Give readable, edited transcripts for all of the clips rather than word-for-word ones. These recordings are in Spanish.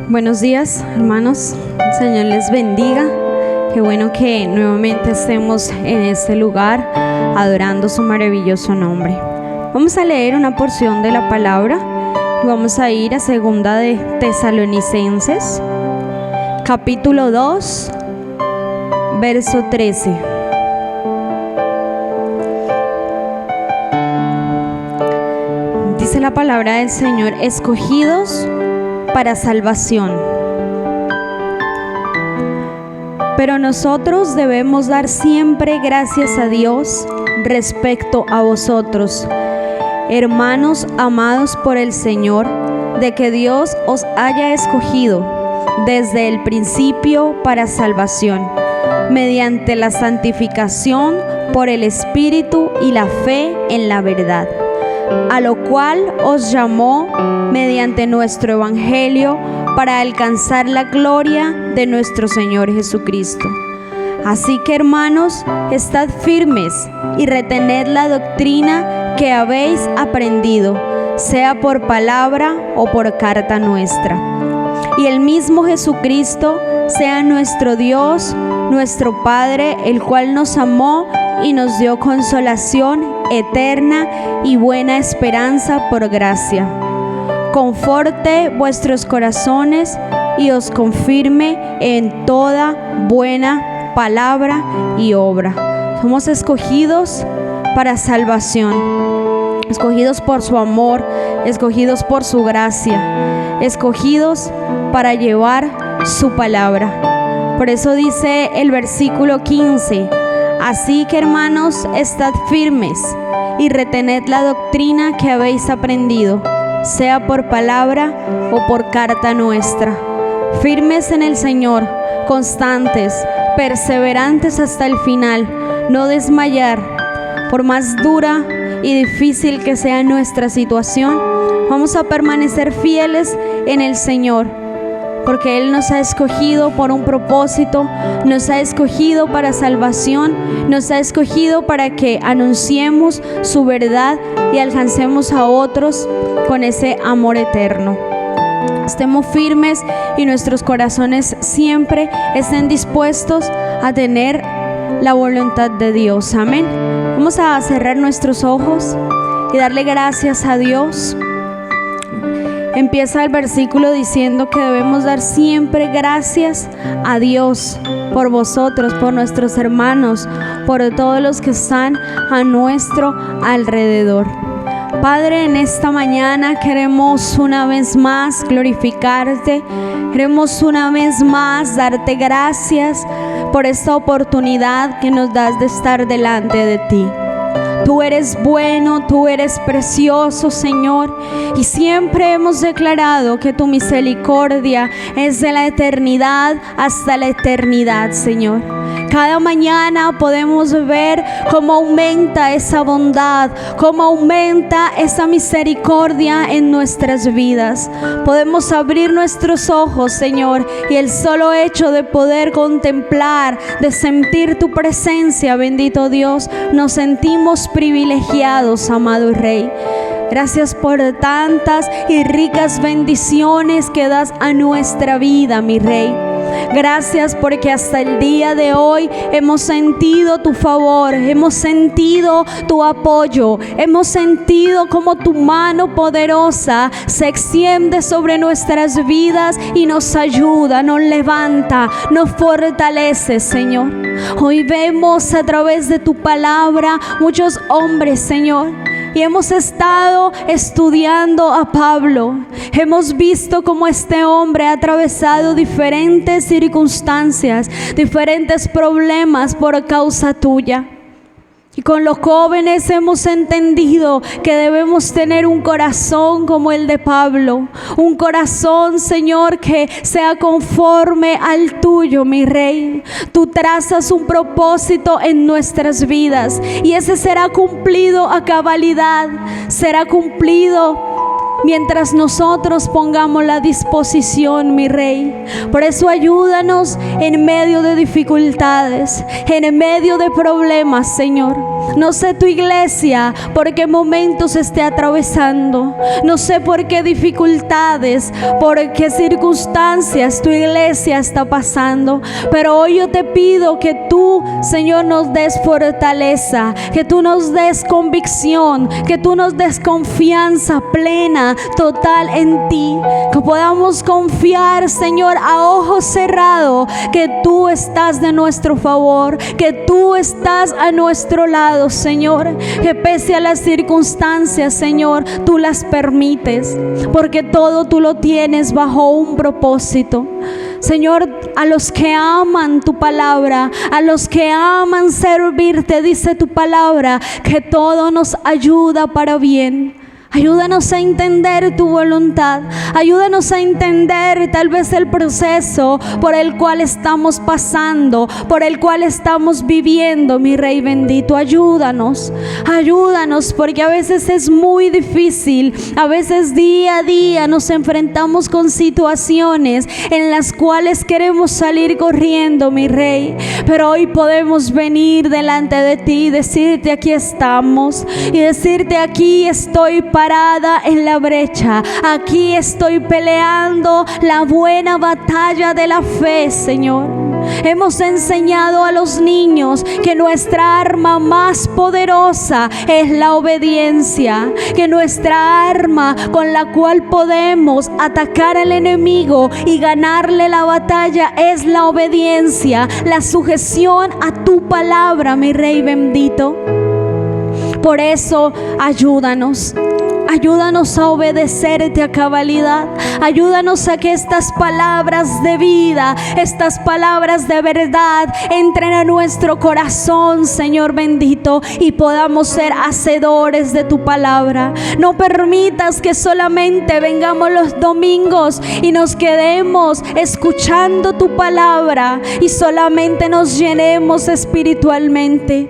Buenos días, hermanos. El Señor les bendiga. Qué bueno que nuevamente estemos en este lugar adorando su maravilloso nombre. Vamos a leer una porción de la palabra y vamos a ir a Segunda de Tesalonicenses, capítulo 2, verso 13. Dice la palabra del Señor: escogidos para salvación. Pero nosotros debemos dar siempre gracias a Dios respecto a vosotros, hermanos amados por el Señor, de que Dios os haya escogido desde el principio para salvación, mediante la santificación por el Espíritu y la fe en la verdad, a lo cual os llamó mediante nuestro Evangelio para alcanzar la gloria de nuestro Señor Jesucristo. Así que, hermanos, estad firmes y retened la doctrina que habéis aprendido, sea por palabra o por carta nuestra. Y el mismo Jesucristo sea nuestro Dios, nuestro Padre, el cual nos amó y nos dio consolación eterna y buena esperanza por gracia. Conforte vuestros corazones y os confirme en toda buena palabra y obra. Somos escogidos para salvación, escogidos por su amor, escogidos por su gracia, escogidos para llevar su palabra. Por eso dice el versículo 15: así que, hermanos, estad firmes y retened la doctrina que habéis aprendido, sea por palabra o por carta nuestra. Firmes en el Señor, constantes, perseverantes hasta el final, no desmayar. Por más dura y difícil que sea nuestra situación, vamos a permanecer fieles en el Señor, porque Él nos ha escogido por un propósito, nos ha escogido para salvación, nos ha escogido para que anunciemos su verdad y alcancemos a otros con ese amor eterno. Estemos firmes y nuestros corazones siempre estén dispuestos a tener la voluntad de Dios. Amén. Vamos a cerrar nuestros ojos y darle gracias a Dios. Empieza el versículo diciendo que debemos dar siempre gracias a Dios por vosotros, por nuestros hermanos, por todos los que están a nuestro alrededor. Padre, en esta mañana queremos una vez más glorificarte, queremos una vez más darte gracias por esta oportunidad que nos das de estar delante de ti. Tú eres bueno, tú eres precioso, Señor, y siempre hemos declarado que tu misericordia es de la eternidad hasta la eternidad, Señor. Cada mañana podemos ver cómo aumenta esa bondad, cómo aumenta esa misericordia en nuestras vidas. Podemos abrir nuestros ojos, Señor, y el solo hecho de poder contemplar, de sentir tu presencia, bendito Dios, nos sentimos privilegiados, amado Rey. Gracias por tantas y ricas bendiciones que das a nuestra vida, mi Rey. Gracias porque hasta el día de hoy hemos sentido tu favor, hemos sentido tu apoyo, hemos sentido como tu mano poderosa se extiende sobre nuestras vidas y nos ayuda, nos levanta, nos fortalece, Señor. Hoy vemos a través de tu palabra muchos hombres, Señor, y hemos estado estudiando a Pablo. Hemos visto cómo este hombre ha atravesado diferentes circunstancias, diferentes problemas por causa tuya. Y con los jóvenes hemos entendido que debemos tener un corazón como el de Pablo. Un corazón, Señor, que sea conforme al tuyo, mi Rey. Tú trazas un propósito en nuestras vidas y ese será cumplido a cabalidad. Será cumplido mientras nosotros pongamos la disposición, mi Rey. Por eso ayúdanos en medio de dificultades, en medio de problemas, Señor. No sé tu iglesia por qué momentos esté atravesando. No sé por qué dificultades, por qué circunstancias tu iglesia está pasando. Pero hoy yo te pido que tú, Señor, nos des fortaleza, que tú nos des convicción, que tú nos des confianza plena, total en ti. Que podamos confiar, Señor, a ojos cerrados, que tú estás de nuestro favor, que tú estás a nuestro lado, Señor, que pese a las circunstancias, Señor, tú las permites, porque todo tú lo tienes bajo un propósito. Señor, a los que aman tu palabra, a los que aman servirte, dice tu palabra, que todo nos ayuda para bien. Ayúdanos a entender tu voluntad. Ayúdanos a entender tal vez el proceso por el cual estamos pasando, por el cual estamos viviendo, mi Rey bendito. Ayúdanos, ayúdanos, porque a veces es muy difícil. A veces día a día nos enfrentamos con situaciones en las cuales queremos salir corriendo, mi Rey. Pero hoy podemos venir delante de ti y decirte: aquí estamos, y decirte: aquí estoy parada en la brecha, aquí estoy peleando la buena batalla de la fe, Señor. Hemos enseñado a los niños que nuestra arma más poderosa es la obediencia, que nuestra arma con la cual podemos atacar al enemigo y ganarle la batalla es la obediencia, la sujeción a tu palabra, mi Rey bendito. Por eso, ayúdanos. Ayúdanos a obedecerte a cabalidad. Ayúdanos a que estas palabras de vida, estas palabras de verdad entren a nuestro corazón, Señor bendito, y podamos ser hacedores de tu palabra. No permitas que solamente vengamos los domingos y nos quedemos escuchando tu palabra y solamente nos llenemos espiritualmente,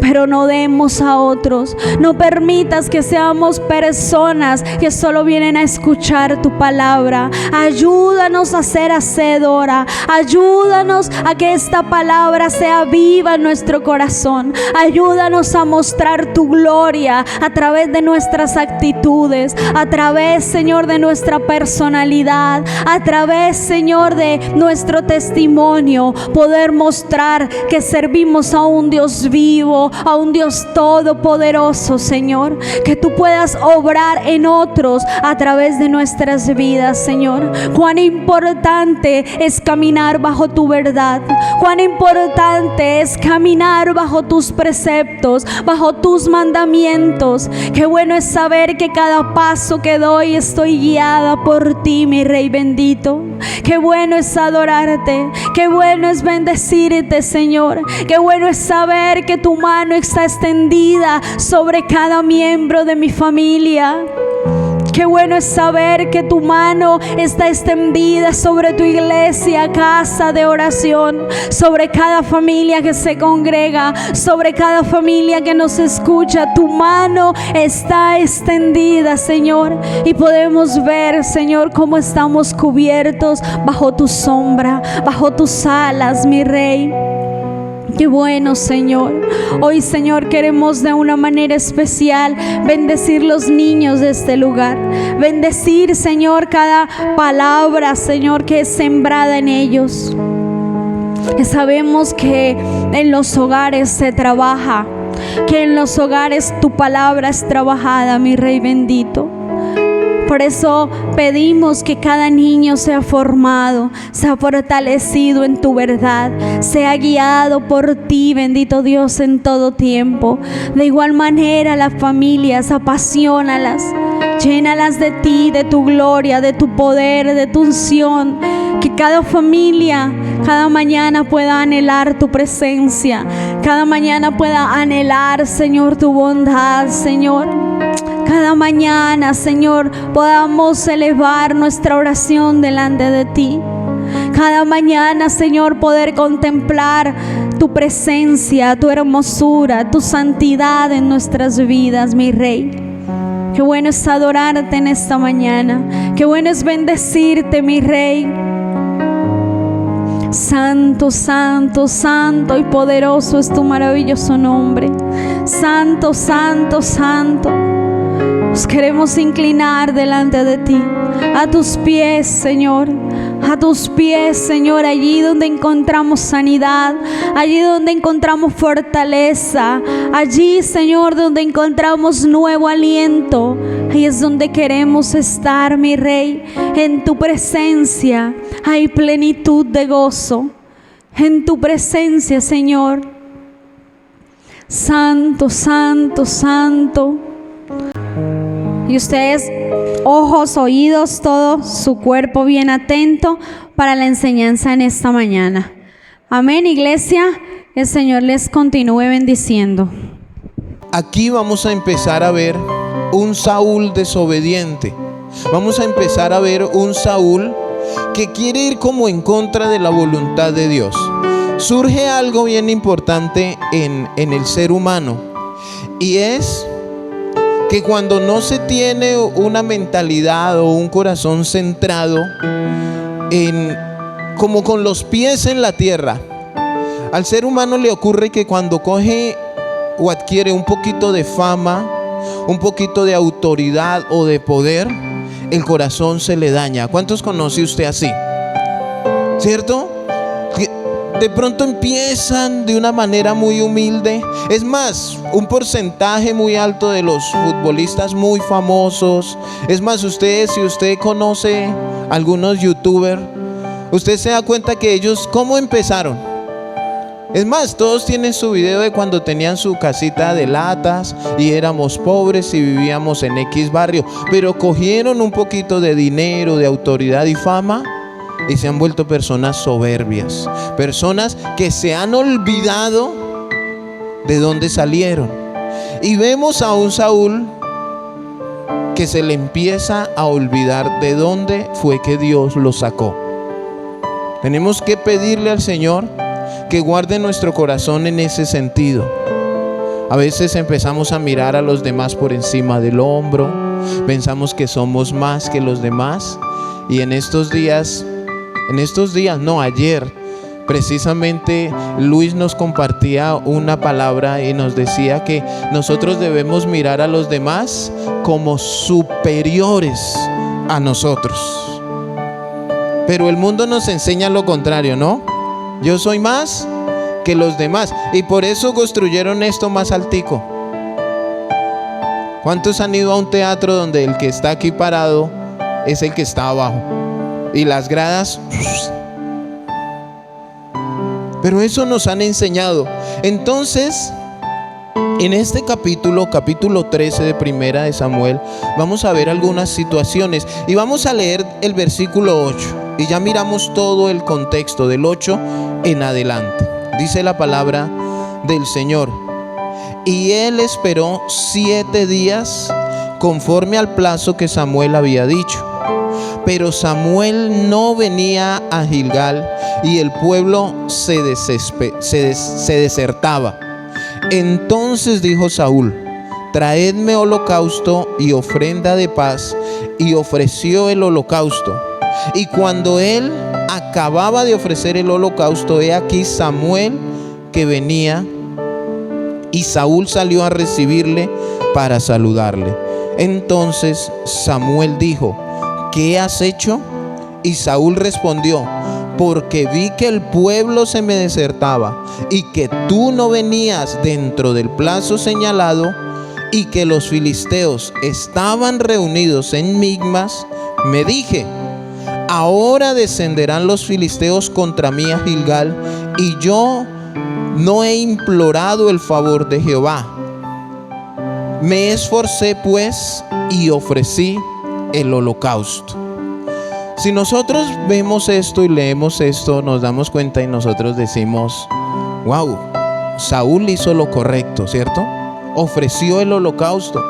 pero no demos a otros. No permitas que seamos personas que solo vienen a escuchar tu palabra. Ayúdanos a ser hacedora. Ayúdanos a que esta palabra sea viva en nuestro corazón. Ayúdanos a mostrar tu gloria a través de nuestras actitudes, a través, Señor, de nuestra personalidad, a través, Señor, de nuestro testimonio, poder mostrar que servimos a un Dios vivo, a un Dios todopoderoso, Señor. Que tú puedas obrar en otros a través de nuestras vidas, Señor. Cuán importante es caminar bajo tu verdad. Cuán importante es caminar bajo tus preceptos, bajo tus mandamientos. Qué bueno es saber que cada paso que doy estoy guiada por ti, mi Rey bendito. Qué bueno es adorarte. Qué bueno es bendecirte, Señor. Qué bueno es saber que tu mano está extendida sobre cada miembro de mi familia. Qué bueno es saber que tu mano está extendida sobre tu iglesia, casa de oración, sobre cada familia que se congrega, sobre cada familia que nos escucha. Tu mano está extendida, Señor, y podemos ver, Señor, cómo estamos cubiertos bajo tu sombra, bajo tus alas, mi Rey. Qué bueno, Señor. Hoy, Señor, queremos de una manera especial bendecir los niños de este lugar. Bendecir, Señor, cada palabra, Señor, que es sembrada en ellos. Que sabemos que en los hogares se trabaja, que en los hogares tu palabra es trabajada, mi Rey bendito. Por eso pedimos que cada niño sea formado, sea fortalecido en tu verdad, sea guiado por ti, bendito Dios, en todo tiempo. De igual manera, las familias, apaciónalas, llénalas de ti, de tu gloria, de tu poder, de tu unción. Que cada familia, cada mañana pueda anhelar tu presencia, cada mañana pueda anhelar, Señor, tu bondad, Señor. Cada mañana, Señor, podamos elevar nuestra oración delante de ti. Cada mañana, Señor, poder contemplar tu presencia, tu hermosura, tu santidad en nuestras vidas, mi Rey. Qué bueno es adorarte en esta mañana. Qué bueno es bendecirte, mi Rey. Santo, santo, santo y poderoso es tu maravilloso nombre. Santo, santo, santo. Nos queremos inclinar delante de ti, a tus pies, Señor. A tus pies, Señor, allí donde encontramos sanidad, allí donde encontramos fortaleza, allí, Señor, donde encontramos nuevo aliento. Ahí es donde queremos estar, mi Rey. En tu presencia hay plenitud de gozo. En tu presencia, Señor. Santo, santo, santo. Y ustedes, ojos, oídos, todo su cuerpo bien atento para la enseñanza en esta mañana. Amén, iglesia. El Señor les continúe bendiciendo. Aquí vamos a empezar a ver un Saúl desobediente. Vamos a empezar a ver un Saúl que quiere ir como en contra de la voluntad de Dios. Surge algo bien importante en el ser humano, y es que cuando no se tiene una mentalidad o un corazón centrado como con los pies en la tierra, al ser humano le ocurre que cuando coge o adquiere un poquito de fama, un poquito de autoridad o de poder, el corazón se le daña. ¿Cuántos conoce usted así? ¿Cierto? De pronto empiezan de una manera muy humilde. Es más, un porcentaje muy alto de los futbolistas muy famosos. Es más, si usted conoce algunos youtubers, usted se da cuenta que ellos, ¿cómo empezaron? Es más, todos tienen su video de cuando tenían su casita de latas y éramos pobres y vivíamos en X barrio, pero cogieron un poquito de dinero, de autoridad y fama, y se han vuelto personas soberbias, personas que se han olvidado de dónde salieron. Y vemos a un Saúl que se le empieza a olvidar de dónde fue que Dios lo sacó. Tenemos que pedirle al Señor que guarde nuestro corazón en ese sentido. A veces empezamos a mirar a los demás por encima del hombro, pensamos que somos más que los demás, y ayer precisamente Luis nos compartía una palabra y nos decía que nosotros debemos mirar a los demás como superiores a nosotros. Pero el mundo nos enseña lo contrario, ¿no? Yo soy más que los demás, y por eso construyeron esto más altico. ¿Cuántos han ido a un teatro donde el que está aquí parado es el que está abajo? Y las gradas, pero eso nos han enseñado. Entonces, en este capítulo 13 de Primera de Samuel, vamos a ver algunas situaciones y vamos a leer el versículo 8, y ya miramos todo el contexto del 8 en adelante. Dice la palabra del Señor: y él esperó 7 días conforme al plazo que Samuel había dicho. Pero Samuel no venía a Gilgal y el pueblo se desertaba. Entonces dijo Saúl: traedme holocausto y ofrenda de paz. Y ofreció el holocausto. Y cuando él acababa de ofrecer el holocausto, he aquí Samuel que venía, y Saúl salió a recibirle para saludarle. Entonces Samuel dijo: ¿qué has hecho? Y Saúl respondió: porque vi que el pueblo se me desertaba y que tú no venías dentro del plazo señalado, y que los filisteos estaban reunidos en Migmas, me dije: ahora descenderán los filisteos contra mí a Gilgal, y yo no he implorado el favor de Jehová. Me esforcé pues y ofrecí el holocausto. Si nosotros vemos esto y leemos esto, nos damos cuenta y nosotros decimos: wow, Saúl hizo lo correcto, ¿cierto? Ofreció el holocausto.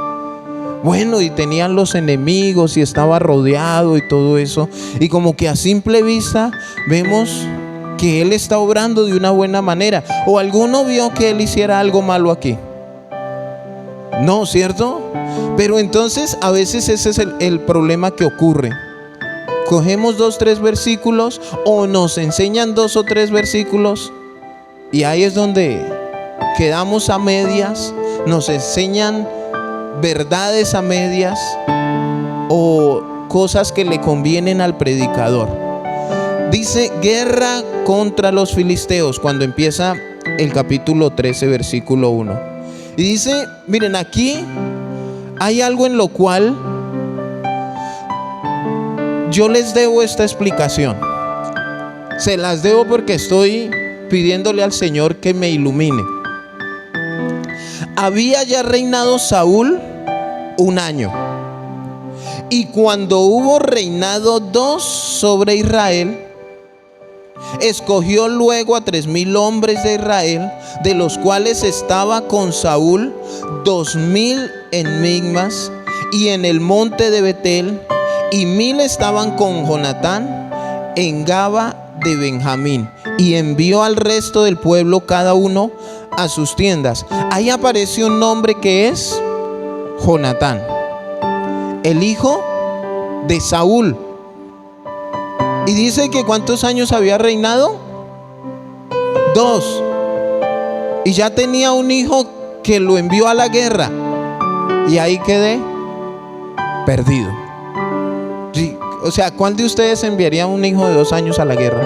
Bueno, y tenían los enemigos y estaba rodeado y todo eso, y como que a simple vista vemos que él está obrando de una buena manera. ¿O alguno vio que él hiciera algo malo aquí? No, ¿cierto? Pero entonces a veces ese es el problema que ocurre. Cogemos 2, 3 versículos o nos enseñan 2 o 3 versículos y ahí es donde quedamos a medias, nos enseñan verdades a medias o cosas que le convienen al predicador. Dice guerra contra los filisteos cuando empieza el capítulo 13 versículo 1. Y dice, miren, aquí hay algo en lo cual yo les debo esta explicación. Se las debo porque estoy pidiéndole al Señor que me ilumine. Había ya reinado Saúl 1 año. Y cuando hubo reinado 2 sobre Israel, escogió luego a 3,000 hombres de Israel, de los cuales estaba con Saúl 2,000 en Migmas y en el monte de Betel, y 1,000 estaban con Jonatán en Gaba de Benjamín, y envió al resto del pueblo cada uno a sus tiendas. Ahí aparece un nombre que es Jonatán, el hijo de Saúl. Y dice que ¿cuántos años había reinado? 2. Y ya tenía un hijo que lo envió a la guerra. Y ahí quedé perdido. Sí, o sea, ¿cuál de ustedes enviaría un hijo de 2 años a la guerra?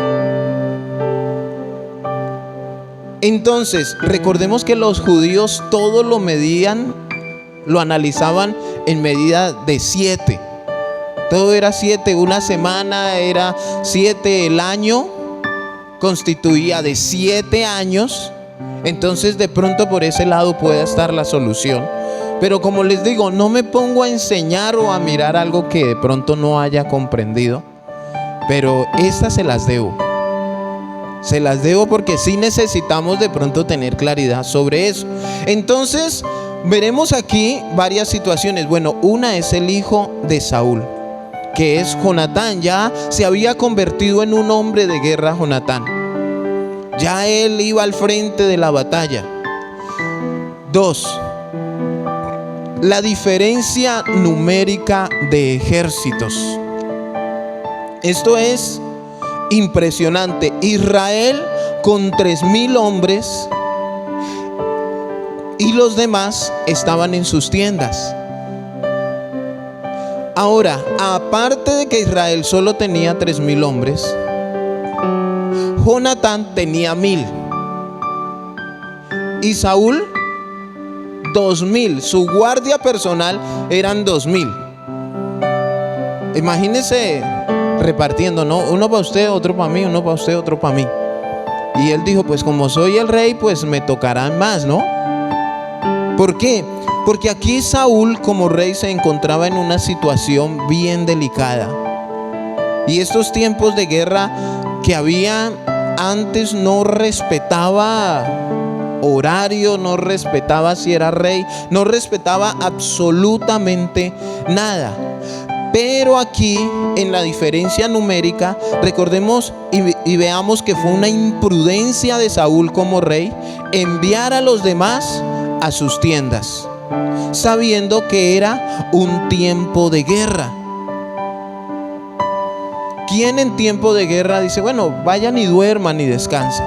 Entonces, recordemos que los judíos todo lo medían, lo analizaban en medida de 7. Todo era 7, una semana era 7, el año constituía de 7 años. Entonces de pronto por ese lado puede estar la solución. Pero como les digo, no me pongo a enseñar o a mirar algo que de pronto no haya comprendido. Pero estas se las debo. Se las debo porque sí necesitamos de pronto tener claridad sobre eso. Entonces veremos aquí varias situaciones. Bueno, una es el hijo de Saúl, que es Jonatán. Ya se había convertido en un hombre de guerra Jonatán. Ya él iba al frente de la batalla. 2. La diferencia numérica de ejércitos. Esto es impresionante. Israel con 3,000 hombres y los demás estaban en sus tiendas. Ahora, aparte de que Israel solo tenía 3,000 hombres, Jonatán tenía 1,000 y Saúl 2,000. Su guardia personal eran 2,000. Imagínense repartiendo, ¿no? Uno para usted, otro para mí, uno para usted, otro para mí. Y él dijo, pues como soy el rey, pues me tocarán más, ¿no? ¿Por qué? Porque aquí Saúl como rey se encontraba en una situación bien delicada. Y estos tiempos de guerra que había antes no respetaba horario, no respetaba si era rey, no respetaba absolutamente nada. Pero aquí en la diferencia numérica, recordemos y veamos que fue una imprudencia de Saúl como rey enviar a los demás a sus tiendas, sabiendo que era un tiempo de guerra. ¿Quién en tiempo de guerra dice, bueno, vayan y duerman y descansen?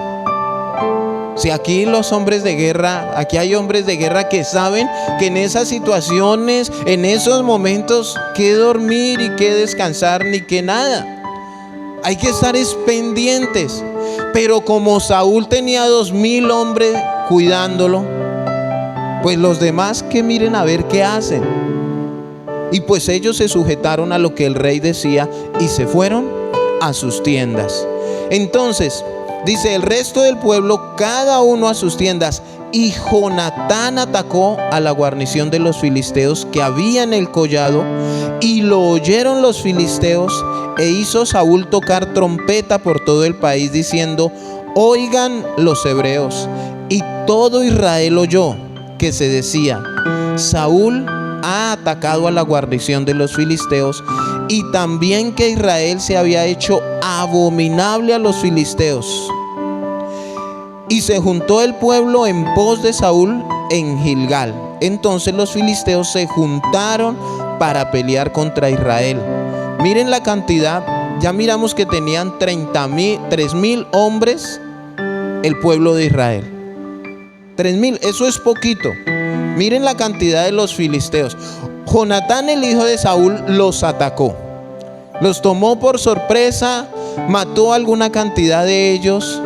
Si aquí los hombres de guerra, aquí hay hombres de guerra que saben que en esas situaciones, en esos momentos, que dormir y que descansar ni que nada. Hay que estar pendientes. Pero como Saúl tenía 2,000 hombres cuidándolo, pues los demás que miren a ver qué hacen. Y pues ellos se sujetaron a lo que el rey decía y se fueron a sus tiendas. Entonces dice, el resto del pueblo, cada uno a sus tiendas. Y Jonatán atacó a la guarnición de los filisteos que había en el collado, y lo oyeron los filisteos, e hizo Saúl tocar trompeta por todo el país, diciendo, oigan los hebreos. Y todo Israel oyó que se decía, Saúl ha atacado a la guarnición de los filisteos, y también que Israel se había hecho abominable a los filisteos. Y se juntó el pueblo en pos de Saúl en Gilgal. Entonces los filisteos se juntaron para pelear contra Israel. Miren la cantidad, ya miramos que tenían 3.000 hombres el pueblo de Israel. 3.000, eso es poquito. Miren la cantidad de los filisteos. Jonatán, el hijo de Saúl, los atacó, los tomó por sorpresa, mató alguna cantidad de ellos,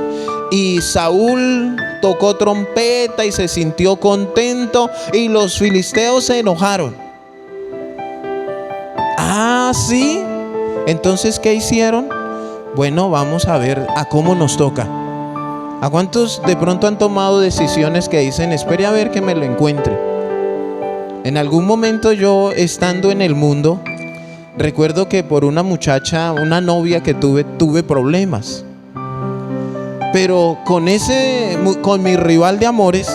y Saúl tocó trompeta y se sintió contento, y los filisteos se enojaron. Ah, sí. Entonces, ¿qué hicieron? Bueno, vamos a ver a cómo nos toca. ¿A cuántos de pronto han tomado decisiones que dicen, espere a ver que me lo encuentre? En algún momento yo, estando en el mundo, recuerdo que por una muchacha, una novia que tuve problemas. Pero con mi rival de amores,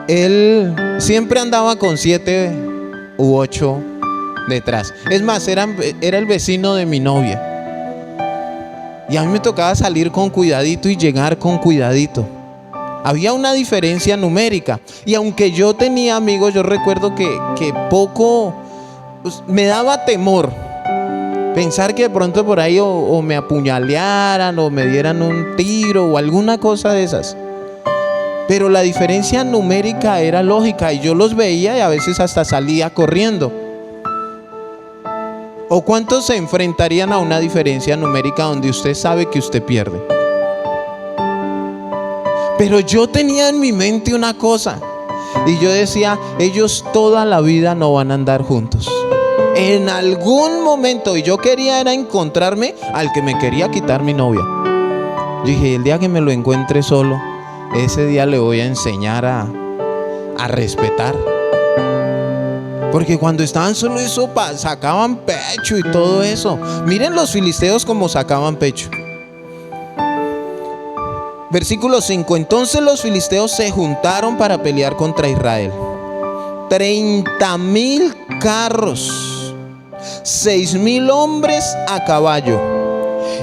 él siempre andaba con 7 u 8 detrás. Es más, era el vecino de mi novia. Y a mí me tocaba salir con cuidadito y llegar con cuidadito. Había una diferencia numérica. Y aunque yo tenía amigos, yo recuerdo que poco, pues, me daba temor pensar que de pronto por ahí o me apuñalearan o me dieran un tiro o alguna cosa de esas. Pero la diferencia numérica era lógica y yo los veía y a veces hasta salía corriendo. ¿O cuántos se enfrentarían a una diferencia numérica donde usted sabe que usted pierde? Pero yo tenía en mi mente una cosa y yo decía, ellos toda la vida no van a andar juntos. En algún momento, y yo quería era encontrarme al que me quería quitar mi novia. Yo dije, el día que me lo encuentre solo, ese día le voy a enseñar a respetar. Porque cuando estaban solo eso, sacaban pecho y todo eso. Miren los filisteos como sacaban pecho. Versículo 5. Entonces los filisteos se juntaron para pelear contra Israel. 30,000 carros, 6,000 hombres a caballo,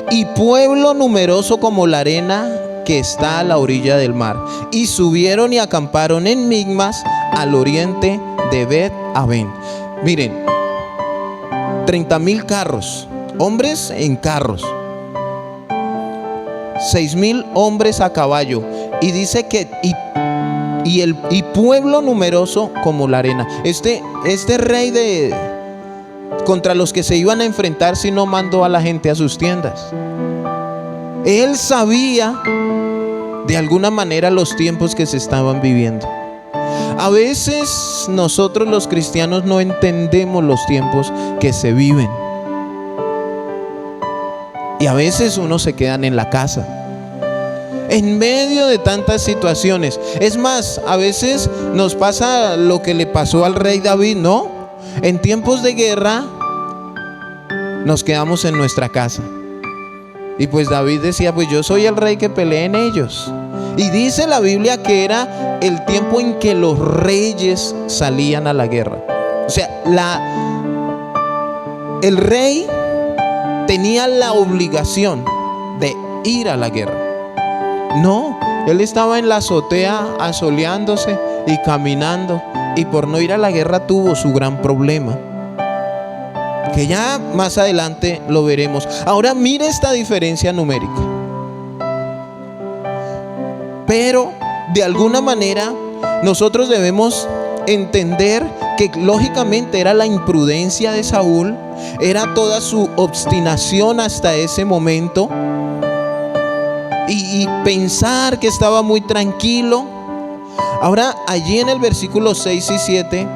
y pueblo numeroso como la arena que está a la orilla del mar. Y subieron y acamparon en Migmas, al oriente de Bet-Aven. Miren, 30,000 carros, hombres en carros, 6,000 hombres a caballo, y dice que y pueblo numeroso como la arena. Este rey contra los que se iban a enfrentar, si no mandó a la gente a sus tiendas. Él sabía de alguna manera los tiempos que se estaban viviendo. A veces nosotros los cristianos no entendemos los tiempos que se viven. Y a veces unos se quedan en la casa en medio de tantas situaciones. Es más, a veces nos pasa lo que le pasó al rey David, ¿no? En tiempos de guerra nos quedamos en nuestra casa. Y pues David decía, pues yo soy el rey que pelea en ellos. Y dice la Biblia que era el tiempo en que los reyes salían a la guerra. O sea, el rey tenía la obligación de ir a la guerra. No, él estaba en la azotea asoleándose y caminando, y por no ir a la guerra tuvo su gran problema, que ya más adelante lo veremos. Ahora mire esta diferencia numérica. Pero de alguna manera nosotros debemos entender que lógicamente era la imprudencia de Saúl, era toda su obstinación hasta ese momento, y pensar que estaba muy tranquilo. Ahora allí en el versículo 6 y 7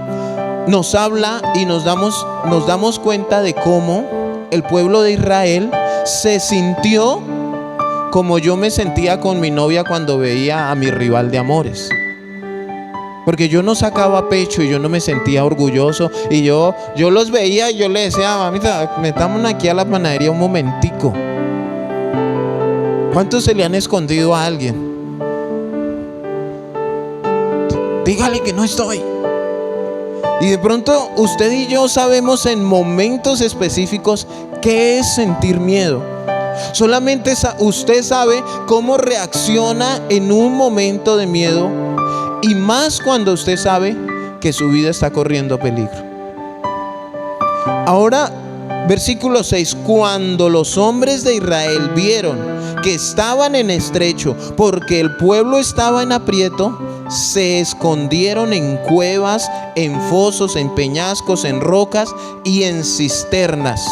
nos habla y nos damos cuenta de cómo el pueblo de Israel se sintió como yo me sentía con mi novia cuando veía a mi rival de amores. Porque yo no sacaba pecho y yo no me sentía orgulloso, y yo los veía y yo le decía, mamita, metámonos aquí a la panadería un momentico. ¿Cuántos se le han escondido a alguien? Dígale que no estoy. Y de pronto usted y yo sabemos en momentos específicos qué es sentir miedo. Solamente usted sabe cómo reacciona en un momento de miedo y más cuando usted sabe que su vida está corriendo peligro. Ahora, versículo 6, cuando los hombres de Israel vieron que estaban en estrecho porque el pueblo estaba en aprieto, se escondieron en cuevas, en fosos, en peñascos, en rocas y en cisternas.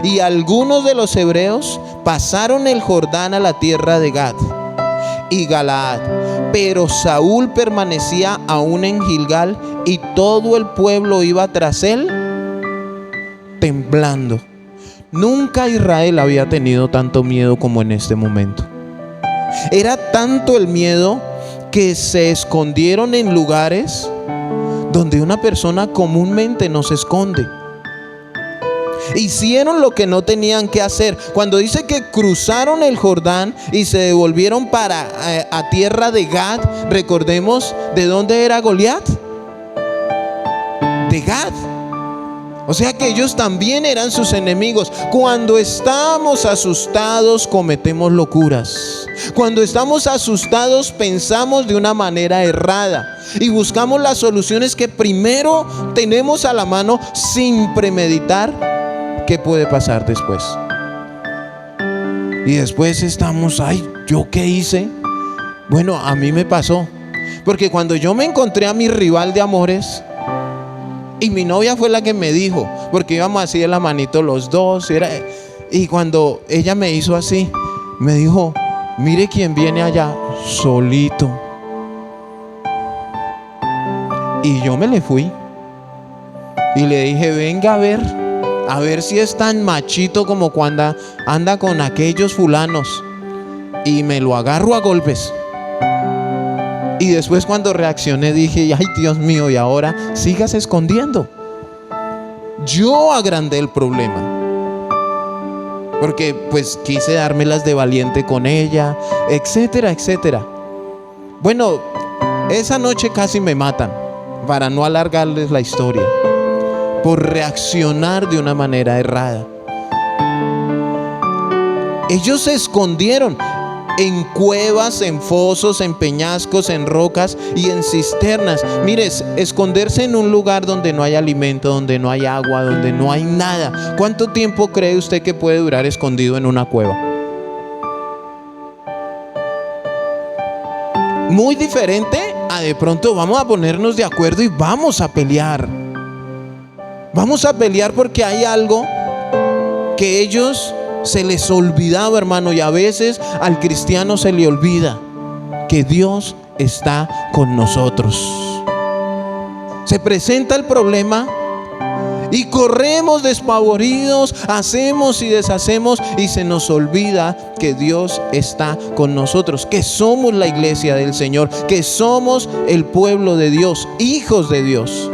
Y algunos de los hebreos pasaron el Jordán a la tierra de Gad y Galaad, pero Saúl permanecía aún en Gilgal y todo el pueblo iba tras él temblando. Nunca Israel había tenido tanto miedo como en este momento. Era tanto el miedo que se escondieron en lugares donde una persona comúnmente no se esconde. Hicieron lo que no tenían que hacer. Cuando dice que cruzaron el Jordán y se devolvieron para a tierra de Gad, recordemos de dónde era Goliat. De Gad. O sea que ellos también eran sus enemigos. Cuando estamos asustados cometemos locuras. Cuando estamos asustados pensamos de una manera errada y buscamos las soluciones que primero tenemos a la mano sin premeditar qué puede pasar después. Y después estamos, ay, ¿yo qué hice? Bueno, a mí me pasó. Porque cuando yo me encontré a mi rival de amores, y mi novia fue la que me dijo, porque íbamos así de la manito los dos, y cuando ella me hizo así, me dijo, mire quién viene allá, solito. Y yo me le fui y le dije, venga a ver si es tan machito como cuando anda con aquellos fulanos. Y me lo agarro a golpes. Y después cuando reaccioné dije, ay Dios mío, y ahora sigas escondiendo. Yo agrandé el problema, porque pues quise dármelas de valiente con ella, etcétera, etcétera. Bueno, esa noche casi me matan, para no alargarles la historia, por reaccionar de una manera errada. Ellos se escondieron en cuevas, en fosos, en peñascos, en rocas y en cisternas. Mire, esconderse en un lugar donde no hay alimento, donde no hay agua, donde no hay nada. ¿Cuánto tiempo cree usted que puede durar escondido en una cueva? Muy diferente a de pronto vamos a ponernos de acuerdo y vamos a pelear. Vamos a pelear porque hay algo que ellos se les olvidaba, hermano, y a veces al cristiano se le olvida que Dios está con nosotros. Se presenta el problema y corremos despavoridos, hacemos y deshacemos y se nos olvida que Dios está con nosotros, que somos la iglesia del Señor, que somos el pueblo de Dios, hijos de Dios.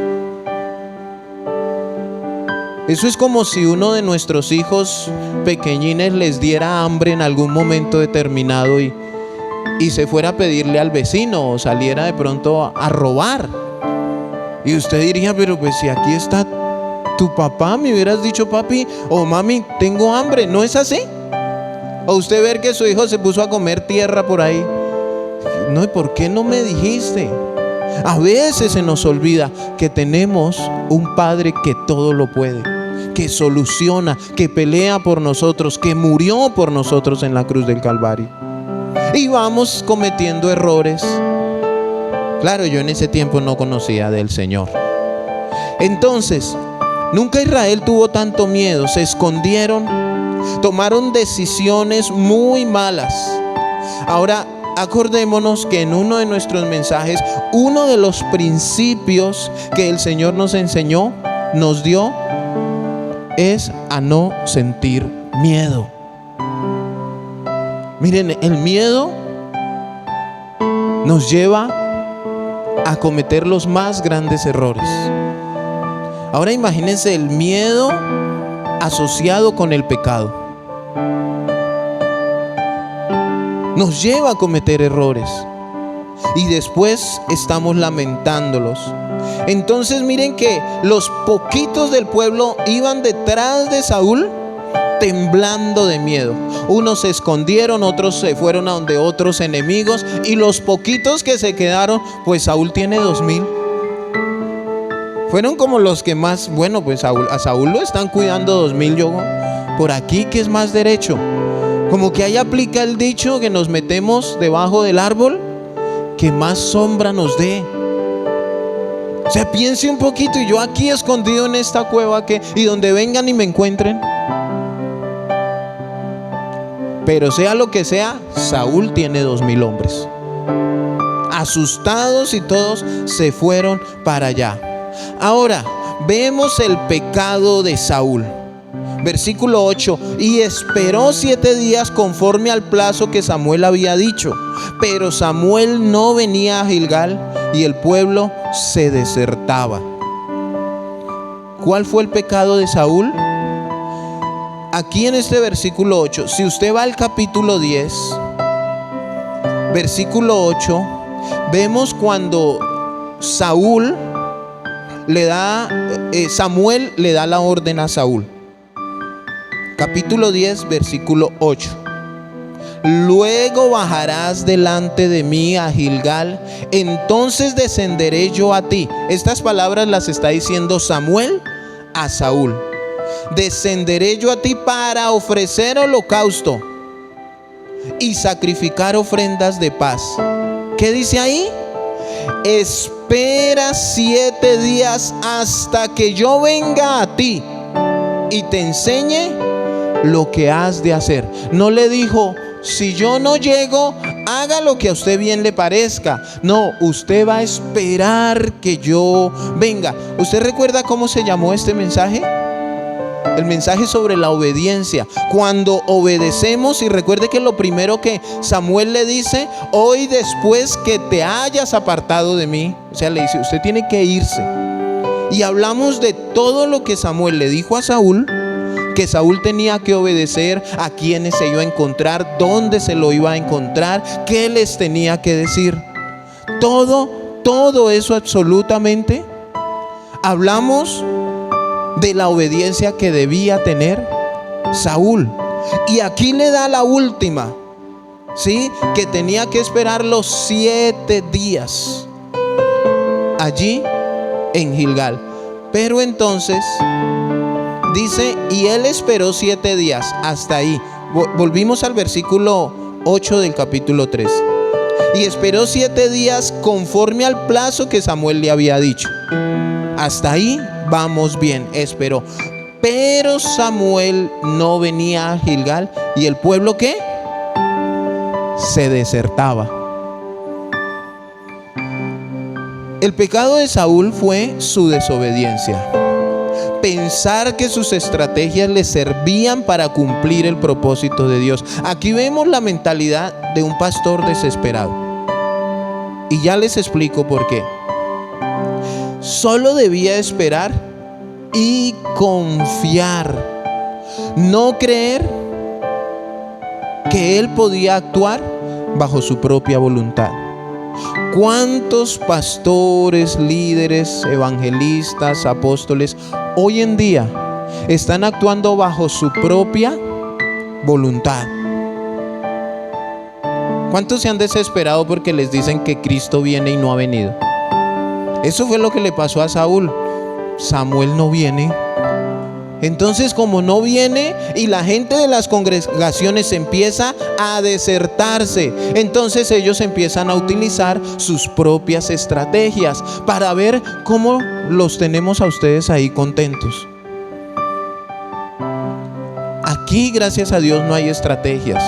Eso es como si uno de nuestros hijos pequeñines les diera hambre en algún momento determinado y se fuera a pedirle al vecino o saliera de pronto a robar. Y usted diría, pero pues si aquí está tu papá, me hubieras dicho papi o mami, tengo hambre. ¿No es así? O usted ver que su hijo se puso a comer tierra por ahí. No, ¿y por qué no me dijiste? A veces se nos olvida que tenemos un Padre que todo lo puede, que soluciona, que pelea por nosotros, que murió por nosotros en la cruz del Calvario. Y vamos cometiendo errores. Claro, yo en ese tiempo no conocía del Señor. Entonces, nunca Israel tuvo tanto miedo. Se escondieron, tomaron decisiones muy malas. Ahora, acordémonos que en uno de nuestros mensajes, uno de los principios que el Señor nos enseñó, nos dio, es a no sentir miedo. Miren, el miedo nos lleva a cometer los más grandes errores. Ahora imagínense el miedo asociado con el pecado. Nos lleva a cometer errores y después estamos lamentándolos. Entonces miren que los poquitos del pueblo iban detrás de Saúl temblando de miedo. Unos se escondieron, otros se fueron a donde otros enemigos, y los poquitos que se quedaron, pues Saúl tiene 2000. Fueron como los que más, bueno, pues a Saúl lo están cuidando 2000. Yo por aquí, que es más derecho, como que ahí aplica el dicho que nos metemos debajo del árbol que más sombra nos dé. O sea, piense un poquito, y yo aquí escondido en esta cueva, y donde vengan y me encuentren. Pero sea lo que sea, Saúl tiene 2000 hombres. Asustados, y todos se fueron para allá. Ahora, vemos el pecado de Saúl. Versículo 8: y esperó 7 días conforme al plazo que Samuel había dicho. Pero Samuel no venía a Gilgal, y el pueblo se desertaba. ¿Cuál fue el pecado de Saúl? Aquí en este versículo 8, si usted va al capítulo 10, versículo 8, vemos cuando Samuel le da la orden a Saúl. Capítulo 10, versículo 8. Luego bajarás delante de mí a Gilgal, entonces descenderé yo a ti. Estas palabras las está diciendo Samuel a Saúl. Descenderé yo a ti para ofrecer holocausto y sacrificar ofrendas de paz. ¿Qué dice ahí? Espera 7 días hasta que yo venga a ti y te enseñe lo que has de hacer. No le dijo: si yo no llego, haga lo que a usted bien le parezca. No, usted va a esperar que yo venga. ¿Usted recuerda cómo se llamó este mensaje? El mensaje sobre la obediencia. Cuando obedecemos, y recuerde que lo primero que Samuel le dice: hoy, después que te hayas apartado de mí, o sea, le dice, usted tiene que irse. Y hablamos de todo lo que Samuel le dijo a Saúl, que Saúl tenía que obedecer, a quiénes se iba a encontrar, dónde se lo iba a encontrar, qué les tenía que decir. Todo eso absolutamente. Hablamos de la obediencia que debía tener Saúl. Y aquí le da la última, ¿sí? Que tenía que esperar los 7 días allí en Gilgal. Pero entonces dice: y él esperó 7 días. Hasta ahí. Volvimos al versículo 8 del capítulo 3. Y esperó 7 días conforme al plazo que Samuel le había dicho. Hasta ahí vamos bien, esperó. Pero Samuel no venía a Gilgal, y el pueblo, ¿qué? Se desertaba. El pecado de Saúl fue su desobediencia. Pensar que sus estrategias le servían para cumplir el propósito de Dios. Aquí vemos la mentalidad de un pastor desesperado. Y ya les explico por qué. Solo debía esperar y confiar. No creer que él podía actuar bajo su propia voluntad. ¿Cuántos pastores, líderes, evangelistas, apóstoles hoy en día están actuando bajo su propia voluntad? ¿Cuántos se han desesperado porque les dicen que Cristo viene y no ha venido? Eso fue lo que le pasó a Saúl. Samuel no viene. Entonces, como no viene, y la gente de las congregaciones empieza a desertarse, entonces ellos empiezan a utilizar sus propias estrategias para ver cómo los tenemos a ustedes ahí contentos. Aquí, gracias a Dios, no hay estrategias.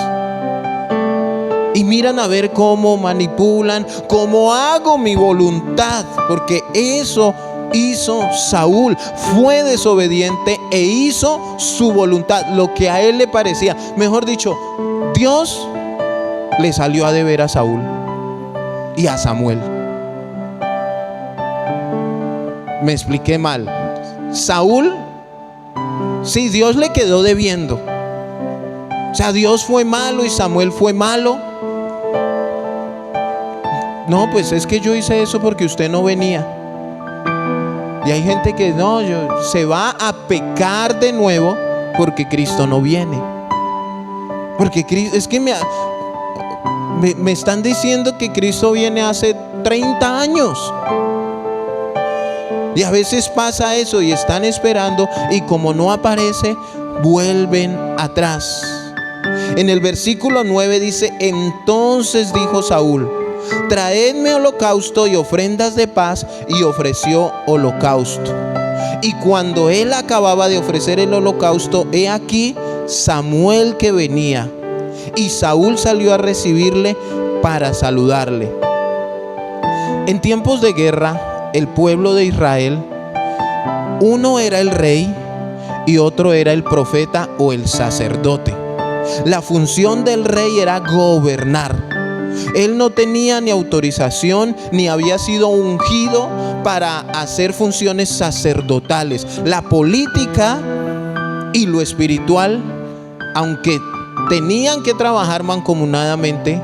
Y miran a ver cómo manipulan, cómo hago mi voluntad, porque eso hizo Saúl. Fue desobediente e hizo su voluntad, lo que a él le parecía. Mejor dicho, Dios le salió a deber a Saúl y a Samuel. Me expliqué mal. Saúl, sí, Dios le quedó debiendo. O sea, Dios fue malo y Samuel fue malo. No, pues es que yo hice eso porque usted no venía. Y hay gente que no, se va a pecar de nuevo porque Cristo no viene. Porque es que me están diciendo que Cristo viene hace 30 años. Y a veces pasa eso y están esperando, y como no aparece, vuelven atrás. En el versículo 9 dice: entonces dijo Saúl: traedme holocausto y ofrendas de paz. Y ofreció holocausto. Y cuando él acababa de ofrecer el holocausto, he aquí Samuel que venía. Y Saúl salió a recibirle para saludarle. En tiempos de guerra, el pueblo de Israel, uno era el rey y otro era el profeta o el sacerdote. La función del rey era gobernar. Él no tenía ni autorización ni había sido ungido para hacer funciones sacerdotales. La política y lo espiritual, aunque tenían que trabajar mancomunadamente,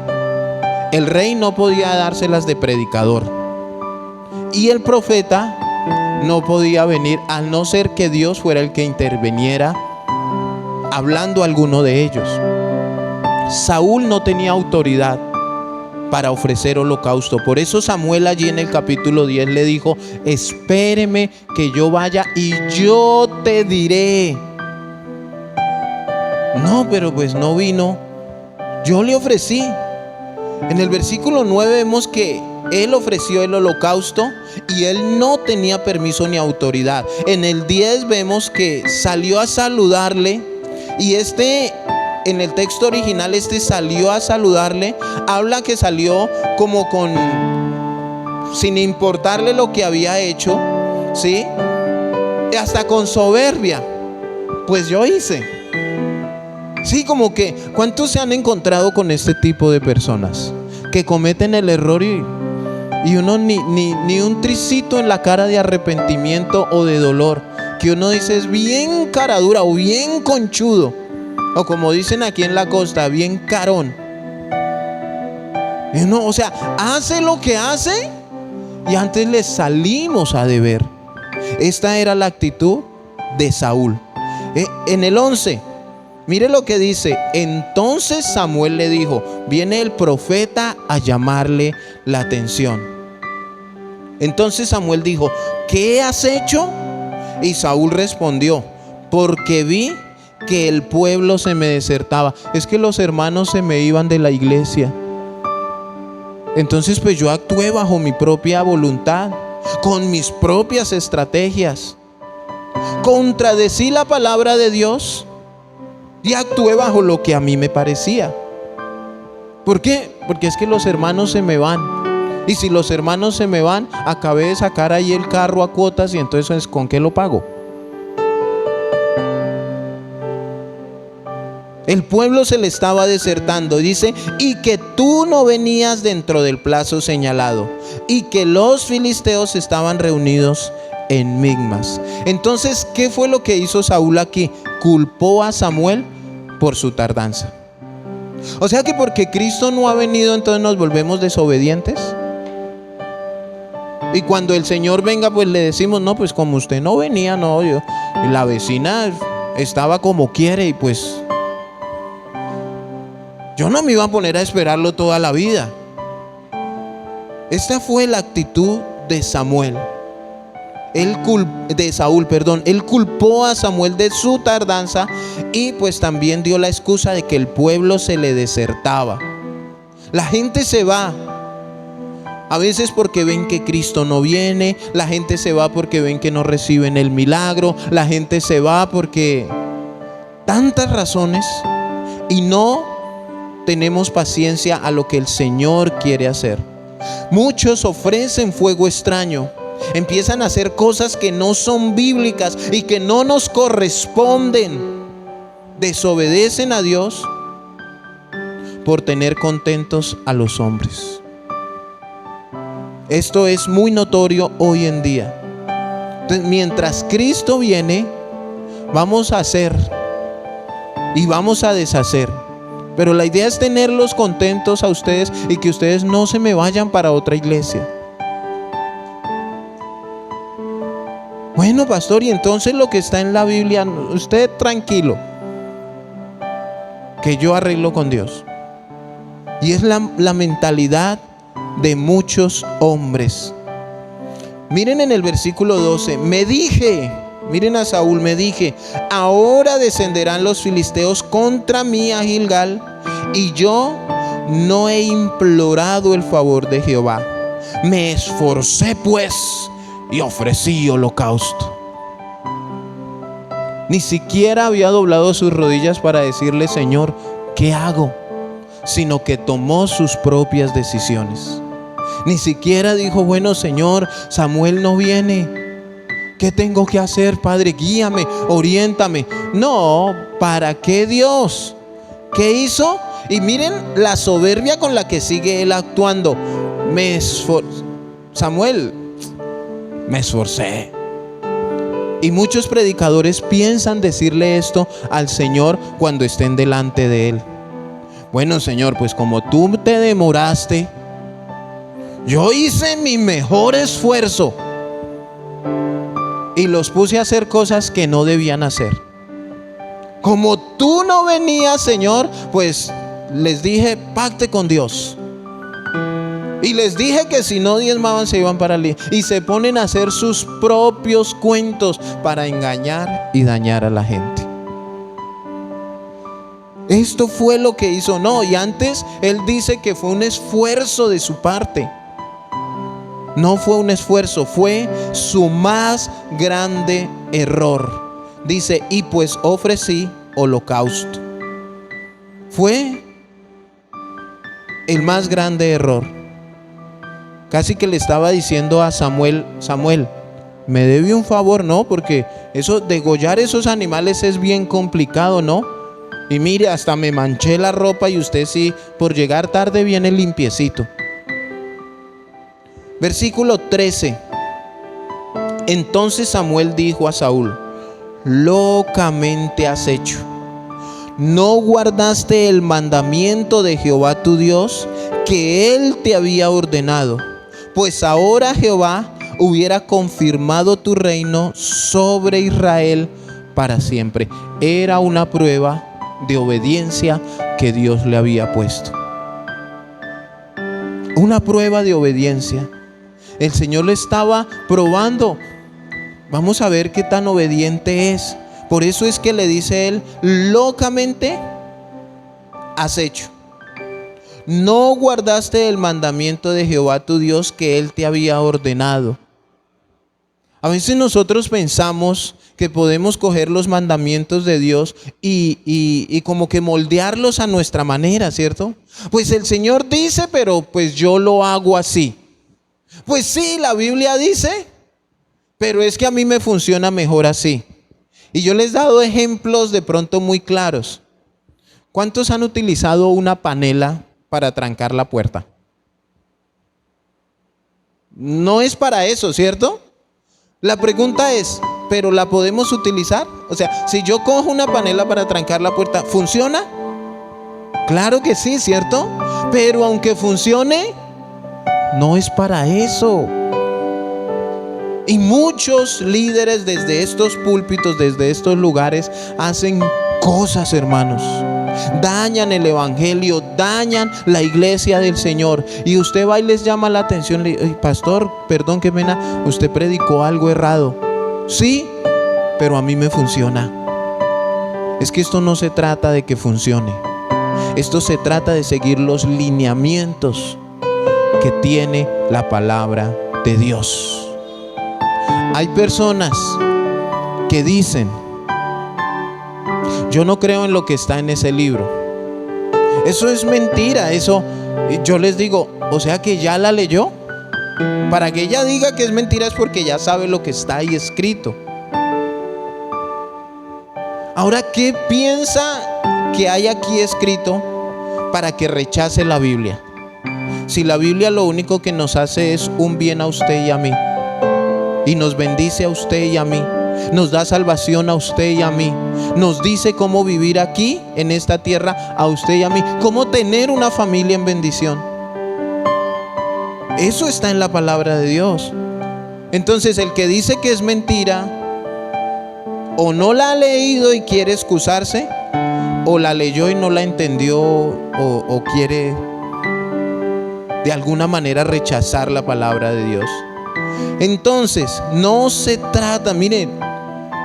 el rey no podía dárselas de predicador y el profeta no podía venir, al no ser que Dios fuera el que interviniera hablando a alguno de ellos. Saúl no tenía autoridad para ofrecer holocausto. Por eso Samuel allí en el capítulo 10 le dijo: espéreme que yo vaya y yo te diré. No, pero pues no vino. Yo le ofrecí. En el versículo 9 vemos que él ofreció el holocausto y él no tenía permiso ni autoridad. En el 10 vemos que salió a saludarle, y en el texto original, salió a saludarle, habla que salió como sin importarle lo que había hecho, ¿sí? Hasta con soberbia. Pues yo hice. Sí, como que, ¿cuántos se han encontrado con este tipo de personas que cometen el error y uno ni un tricito en la cara de arrepentimiento o de dolor? Que uno dice es bien cara dura o bien conchudo, o como dicen aquí en la costa, bien carón. Y uno, o sea, hace lo que hace y antes le salimos a deber. Esta era la actitud de Saúl. En el 11, mire lo que dice: entonces Samuel le dijo: viene el profeta a llamarle la atención. Entonces Samuel dijo: ¿qué has hecho? Y Saúl respondió: porque vi que el pueblo se me desertaba. Es que los hermanos se me iban de la iglesia. Entonces pues yo actué bajo mi propia voluntad, con mis propias estrategias. Contradecí la palabra de Dios y actué bajo lo que a mí me parecía. ¿Por qué? Porque es que los hermanos se me van. Y si los hermanos se me van, acabé de sacar ahí el carro a cuotas, y entonces ¿con qué lo pago? El pueblo se le estaba desertando. Dice: y que tú no venías dentro del plazo señalado, y que los filisteos estaban reunidos en Migmas. Entonces, ¿qué fue lo que hizo Saúl aquí? Culpó a Samuel por su tardanza. O sea que porque Cristo no ha venido, entonces nos volvemos desobedientes. Y cuando el Señor venga, pues le decimos: no, pues como usted no venía, no, y la vecina estaba como quiere, y pues yo no me iba a poner a esperarlo toda la vida. Esta fue la actitud de Saúl. Él culpó a Samuel de su tardanza, y pues también dio la excusa de que el pueblo se le desertaba. La gente se va a veces porque ven que Cristo no viene. La gente se va porque ven que no reciben el milagro. La gente se va porque tantas razones, y no tenemos paciencia a lo que el Señor quiere hacer. Muchos ofrecen fuego extraño, empiezan a hacer cosas que no son bíblicas y que no nos corresponden. Desobedecen a Dios por tener contentos a los hombres. Esto es muy notorio hoy en día. Entonces, mientras Cristo viene, vamos a hacer y vamos a deshacer. Pero la idea es tenerlos contentos a ustedes y que ustedes no se me vayan para otra iglesia. Bueno, pastor, y entonces lo que está en la Biblia, usted tranquilo, que yo arreglo con Dios. Y es la mentalidad de muchos hombres. Miren en el versículo 12, miren a Saúl, me dije, ahora descenderán los filisteos contra mí a Gilgal, y yo no he implorado el favor de Jehová. Me esforcé pues y ofrecí holocausto. Ni siquiera había doblado sus rodillas para decirle, Señor, ¿qué hago? Sino que tomó sus propias decisiones. Ni siquiera dijo, bueno, Señor, Samuel no viene, ¿qué tengo que hacer, Padre? Guíame, oriéntame. No, ¿para qué Dios? ¿Qué hizo? Y miren la soberbia con la que sigue él actuando. Samuel, me esforcé. Y muchos predicadores piensan decirle esto al Señor cuando estén delante de él. Bueno, Señor, pues como tú te demoraste, yo hice mi mejor esfuerzo y los puse a hacer cosas que no debían hacer. Como tú no venías, Señor, pues les dije, pacte con Dios. Y les dije que si no diezmaban se iban para el... Y se ponen a hacer sus propios cuentos para engañar y dañar a la gente. Esto fue lo que hizo. No, y antes él dice que fue un esfuerzo de su parte. No fue un esfuerzo, fue su más grande error. Dice, y pues ofrecí holocausto. Fue el más grande error. Casi que le estaba diciendo a Samuel, Samuel, me debe un favor, ¿no? Porque eso, degollar esos animales es bien complicado, ¿no? Y mire, hasta me manché la ropa y usted sí, por llegar tarde viene limpiecito. Versículo 13. Entonces Samuel dijo a Saúl, locamente has hecho. ¿No guardaste el mandamiento de Jehová tu Dios que él te había ordenado? Pues ahora Jehová hubiera confirmado tu reino sobre Israel para siempre. Era una prueba de obediencia que Dios le había puesto. Una prueba de obediencia. El Señor le estaba probando. Vamos a ver qué tan obediente es. Por eso es que le dice él, locamente has hecho. No guardaste el mandamiento de Jehová tu Dios que él te había ordenado. A veces nosotros pensamos que podemos coger los mandamientos de Dios y como que moldearlos a nuestra manera, ¿cierto? Pues el Señor dice, pero pues yo lo hago así. Pues sí, la Biblia dice, pero es que a mí me funciona mejor así. Y yo les he dado ejemplos de pronto muy claros. ¿Cuántos han utilizado una panela para trancar la puerta? No es para eso, ¿cierto? La pregunta es, ¿pero la podemos utilizar? O sea, si yo cojo una panela para trancar la puerta, ¿funciona? Claro que sí, ¿cierto? Pero aunque funcione, no es para eso. Y muchos líderes desde estos púlpitos, desde estos lugares, hacen cosas, hermanos. Dañan el evangelio, dañan la iglesia del Señor. Y usted va y les llama la atención. Le dice, pastor, perdón, qué pena, usted predicó algo errado. Sí, pero a mí me funciona. Es que esto no se trata de que funcione. Esto se trata de seguir los lineamientos que tiene la palabra de Dios. Hay personas que dicen, yo no creo en lo que está en ese libro. Eso es mentira. Eso, yo les digo, o sea que ya la leyó. Para que ella diga que es mentira es porque ya sabe lo que está ahí escrito. Ahora, ¿qué piensa que hay aquí escrito para que rechace la Biblia? Si la Biblia lo único que nos hace es un bien a usted y a mí, y nos bendice a usted y a mí, nos da salvación a usted y a mí, nos dice cómo vivir aquí en esta tierra a usted y a mí, cómo tener una familia en bendición. Eso está en la palabra de Dios. Entonces el que dice que es mentira, o no la ha leído y quiere excusarse, o la leyó y no la entendió, o quiere de alguna manera rechazar la palabra de Dios. Entonces no se trata, miren,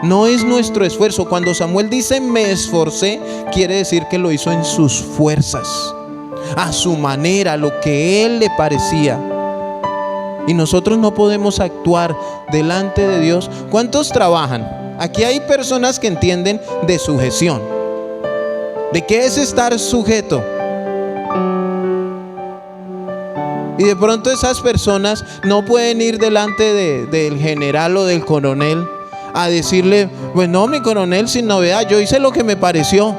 no es nuestro esfuerzo. Cuando Samuel dice me esforcé, quiere decir que lo hizo en sus fuerzas, a su manera, a lo que él le parecía. Y nosotros no podemos actuar delante de Dios. ¿Cuántos trabajan? Aquí hay personas que entienden de sujeción. ¿De qué es estar sujeto? Y de pronto esas personas no pueden ir delante del general o del coronel a decirle, pues no, mi coronel, sin novedad, yo hice lo que me pareció.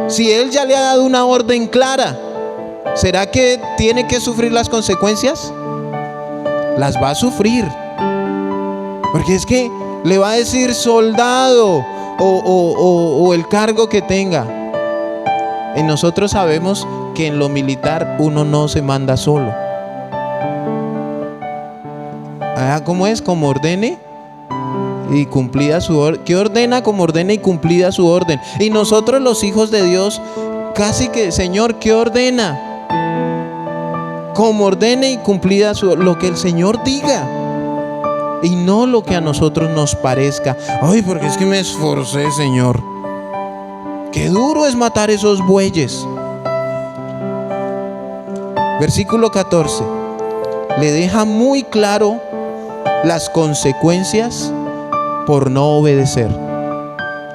Si él ya le ha dado una orden clara, ¿será que tiene que sufrir las consecuencias? Las va a sufrir, porque es que le va a decir soldado o el cargo que tenga. Y nosotros sabemos que en lo militar uno no se manda solo. ¿Cómo es? Como ordene y cumplida su orden. ¿Qué ordena? Como ordena y cumplida su orden. Y nosotros los hijos de Dios, casi que, Señor, ¿qué ordena? Como ordene y cumplida lo que el Señor diga, y no lo que a nosotros nos parezca. Ay, porque es que me esforcé, Señor. Qué duro es matar esos bueyes. Versículo 14 le deja muy claro las consecuencias por no obedecer.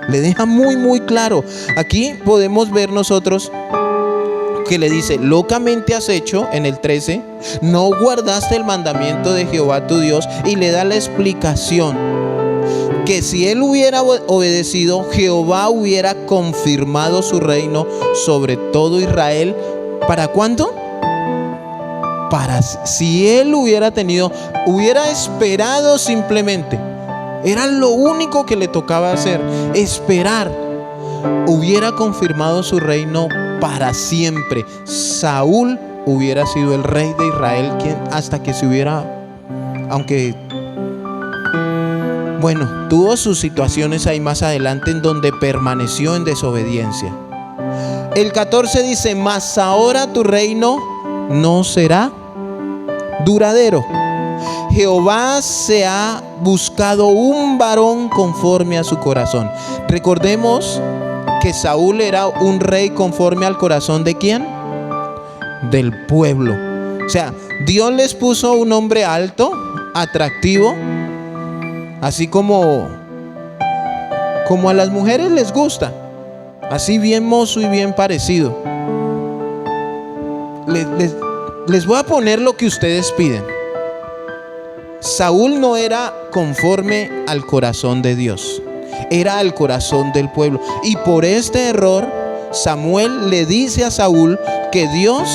Le deja muy claro. Aquí podemos ver nosotros que le dice, locamente has hecho, en el 13, no guardaste el mandamiento de Jehová tu Dios, y le da la explicación que si él hubiera obedecido, Jehová hubiera confirmado su reino sobre todo Israel. ¿Para cuánto? Para si él hubiera esperado simplemente, era lo único que le tocaba hacer, esperar, hubiera confirmado su reino para siempre. Saúl hubiera sido el rey de Israel, hasta que se hubiera, aunque bueno, tuvo sus situaciones ahí más adelante en donde permaneció en desobediencia. El 14 dice, mas ahora tu reino no será duradero. Jehová se ha buscado un varón conforme a su corazón. Recordemos que Saúl era un rey conforme al corazón ¿de quién? Del pueblo. O sea, Dios les puso un hombre alto, atractivo, así como a las mujeres les gusta, así bien mozo y bien parecido. Les voy a poner lo que ustedes piden. Saúl no era conforme al corazón de Dios, era al corazón del pueblo. Y por este error, Samuel le dice a Saúl que Dios,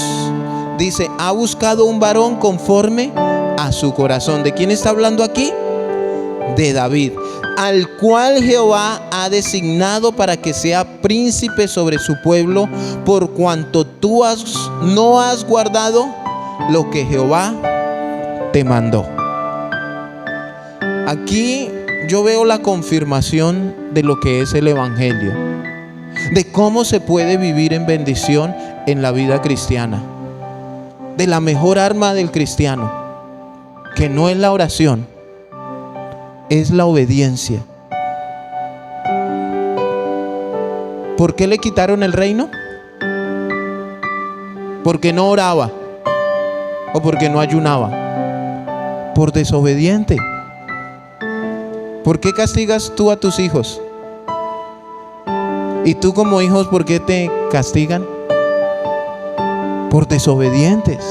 dice, ha buscado un varón conforme a su corazón. ¿De quién está hablando aquí? De David, al cual Jehová ha designado para que sea príncipe sobre su pueblo, por cuanto tú no has guardado lo que Jehová te mandó. Aquí yo veo la confirmación de lo que es el evangelio, de cómo se puede vivir en bendición en la vida cristiana, de la mejor arma del cristiano, que no es la oración, es la obediencia. ¿Por qué le quitaron el reino? Porque no oraba o porque no ayunaba. Por desobediente. ¿Por qué castigas tú a tus hijos? ¿Y tú como hijos por qué te castigan? Por desobedientes.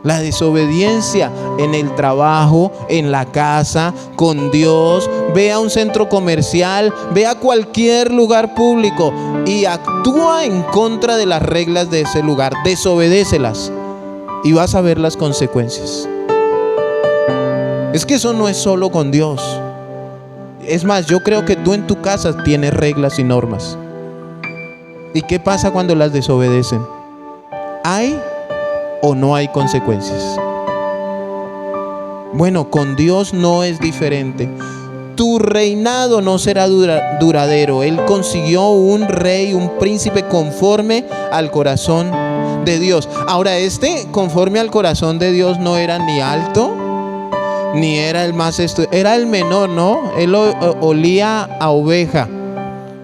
La desobediencia en el trabajo, en la casa, con Dios. Ve a un centro comercial, ve a cualquier lugar público y actúa en contra de las reglas de ese lugar. Desobedécelas y vas a ver las consecuencias. Es que eso no es solo con Dios. Es más, yo creo que tú en tu casa tienes reglas y normas. ¿Y qué pasa cuando las desobedecen? ¿Hay o no hay consecuencias? Bueno, con Dios no es diferente. Tu reinado no será duradero. Él consiguió un rey, un príncipe conforme al corazón de Dios. Ahora, conforme al corazón de Dios no era ni alto, ni era el más era el menor, ¿no? Él olía a oveja.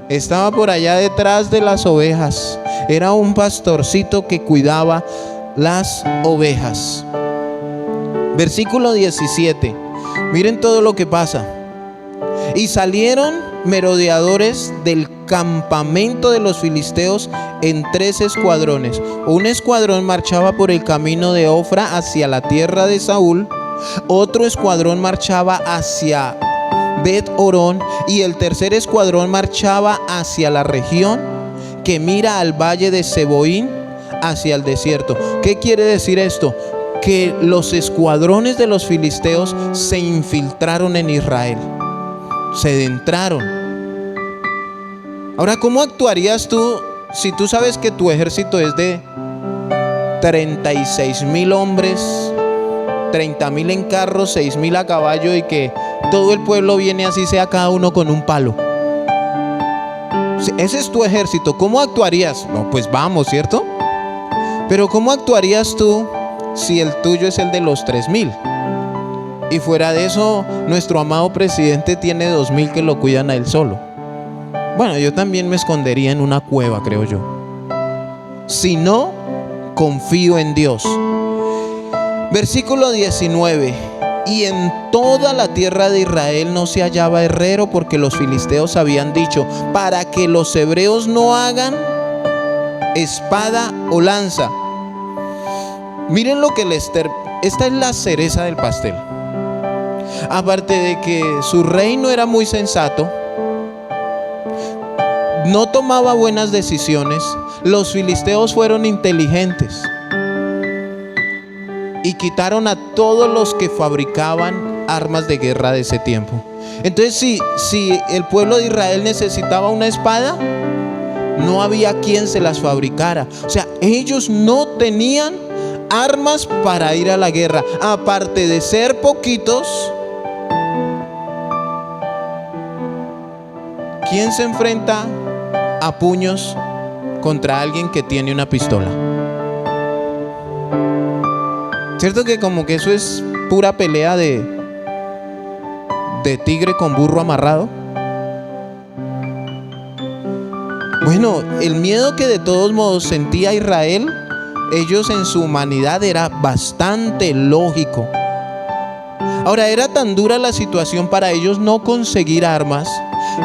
Estaba por allá detrás de las ovejas. Era un pastorcito que cuidaba las ovejas. Versículo 17. Miren todo lo que pasa. Y salieron merodeadores del campamento de los filisteos en 3 escuadrones. Un escuadrón marchaba por el camino de Ofra hacia la tierra de Saúl. Otro escuadrón marchaba hacia Bet-Horón. Y el tercer escuadrón marchaba hacia la región que mira al valle de Seboín, hacia el desierto. ¿Qué quiere decir esto? Que los escuadrones de los filisteos se infiltraron en Israel, se adentraron. Ahora, ¿cómo actuarías tú si tú sabes que tu ejército es de 36,000 hombres, 30,000 en carros, 6,000 a caballo, y que todo el pueblo viene así sea cada uno con un palo? Ese es tu ejército. ¿Cómo actuarías? No, pues vamos, ¿cierto? Pero ¿cómo actuarías tú si el tuyo es el de los 3,000? Y fuera de eso, nuestro amado presidente tiene 2,000 que lo cuidan a él solo. Bueno, yo también me escondería en una cueva, creo yo. Si no, confío en Dios. Versículo 19. Y en toda la tierra de Israel no se hallaba herrero, porque los filisteos habían dicho: para que los hebreos no hagan espada o lanza. Miren lo que esta es la cereza del pastel. Aparte de que su rey no era muy sensato, no tomaba buenas decisiones, los filisteos fueron inteligentes y quitaron a todos los que fabricaban armas de guerra de ese tiempo. Entonces, si el pueblo de Israel necesitaba una espada, no había quien se las fabricara. O sea, ellos no tenían armas para ir a la guerra. Aparte de ser poquitos, ¿quién se enfrenta a puños contra alguien que tiene una pistola? ¿Cierto que como que eso es pura pelea de tigre con burro amarrado? Bueno, el miedo que de todos modos sentía Israel, ellos en su humanidad, era bastante lógico. Ahora, era tan dura la situación para ellos no conseguir armas,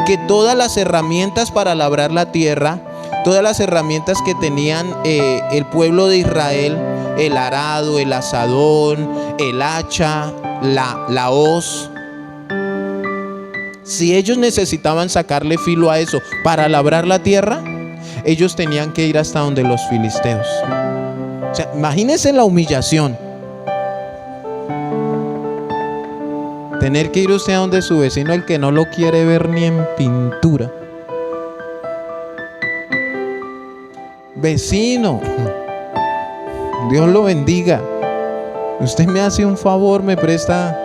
que todas las herramientas para labrar la tierra, todas las herramientas que tenían el pueblo de Israel, el arado, el azadón, el hacha, la hoz, si ellos necesitaban sacarle filo a eso para labrar la tierra, ellos tenían que ir hasta donde los filisteos. O sea, imagínense la humillación. Tener que ir usted a donde su vecino, el que no lo quiere ver ni en pintura. Vecino, Dios lo bendiga. Usted me hace un favor, me presta,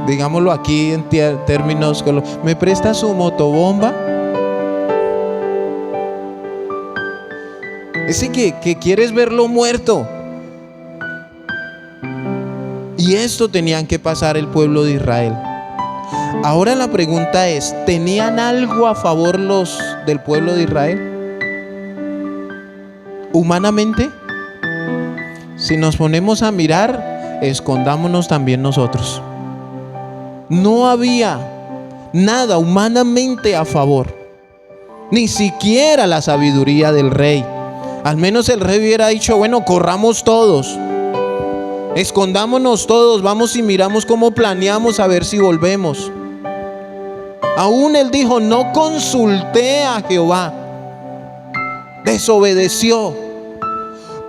digámoslo aquí en términos, me presta su motobomba. Ese que quieres verlo muerto. Y esto tenían que pasar el pueblo de Israel. Ahora la pregunta es, ¿tenían algo a favor los del pueblo de Israel? Humanamente, si nos ponemos a mirar, escondámonos también nosotros. No había nada humanamente a favor, ni siquiera la sabiduría del rey. Al menos el rey hubiera dicho: bueno, corramos todos, escondámonos todos, vamos y miramos cómo planeamos a ver si volvemos. Aún él dijo: no consulté a Jehová, desobedeció.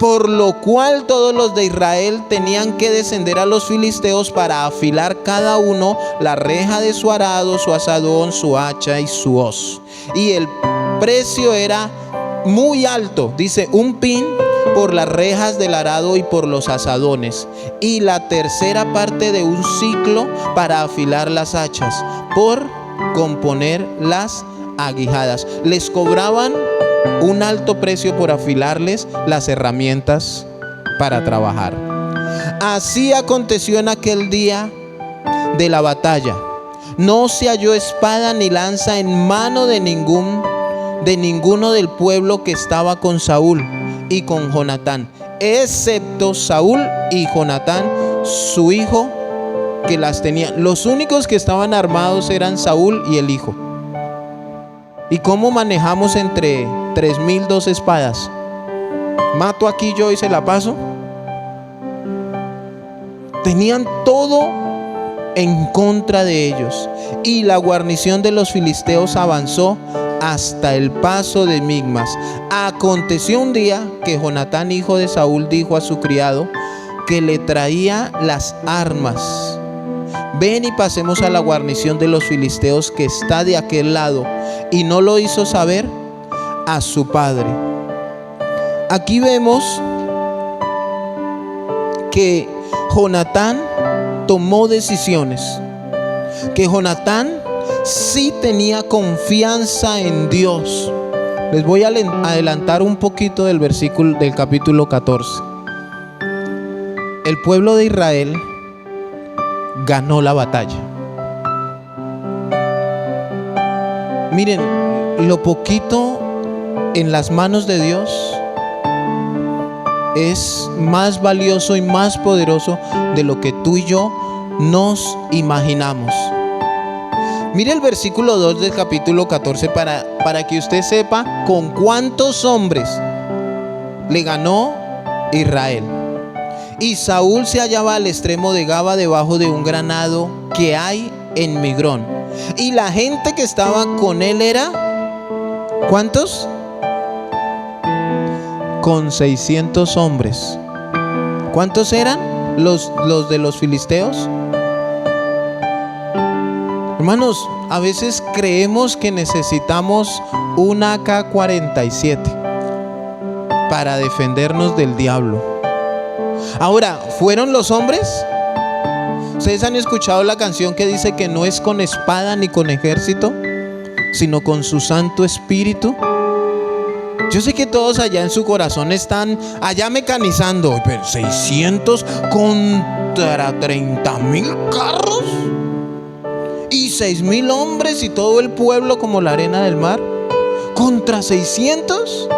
Por lo cual todos los de Israel tenían que descender a los filisteos para afilar cada uno la reja de su arado, su azadón, su hacha y su hoz. Y el precio era muy alto, dice 1 pin por las rejas del arado y por los azadones, y la tercera parte de un siclo para afilar las hachas, por componer las aguijadas. Les cobraban un alto precio por afilarles las herramientas para trabajar. Así aconteció en aquel día de la batalla. No se halló espada ni lanza en mano de ninguno del pueblo que estaba con Saúl y con Jonatán, excepto Saúl y Jonatán, su hijo, que las tenían. Los únicos que estaban armados eran Saúl y el hijo. ¿Y cómo manejamos entre 3002 espadas? ¿Mato aquí yo y se la paso? Tenían todo en contra de ellos, y la guarnición de los filisteos avanzó hasta el paso de Migmas. Aconteció un día que Jonatán, hijo de Saúl, dijo a su criado que le traía las armas: ven y pasemos a la guarnición de los filisteos que está de aquel lado. Y no lo hizo saber a su padre. Aquí vemos que Jonatán tomó decisiones, que Jonatán sí tenía confianza en Dios. Les voy a adelantar un poquito del versículo del capítulo 14. El pueblo de Israel ganó la batalla. Miren, lo poquito en las manos de Dios es más valioso y más poderoso de lo que tú y yo nos imaginamos. Mire el versículo 2 del capítulo 14 para que usted sepa con cuántos hombres le ganó Israel. Y Saúl se hallaba al extremo de Gaba, debajo de un granado que hay en Migrón. Y la gente que estaba con él era, ¿cuántos? Con 600 hombres. ¿Cuántos eran los de los filisteos? Hermanos, a veces creemos que necesitamos una AK-47 para defendernos del diablo. Ahora, ¿fueron los hombres? ¿Ustedes han escuchado la canción que dice que no es con espada ni con ejército, sino con su Santo Espíritu? Yo sé que todos allá en su corazón están allá mecanizando, pero 600 contra 30,000 carros y 6,000 hombres y todo el pueblo como la arena del mar contra 600.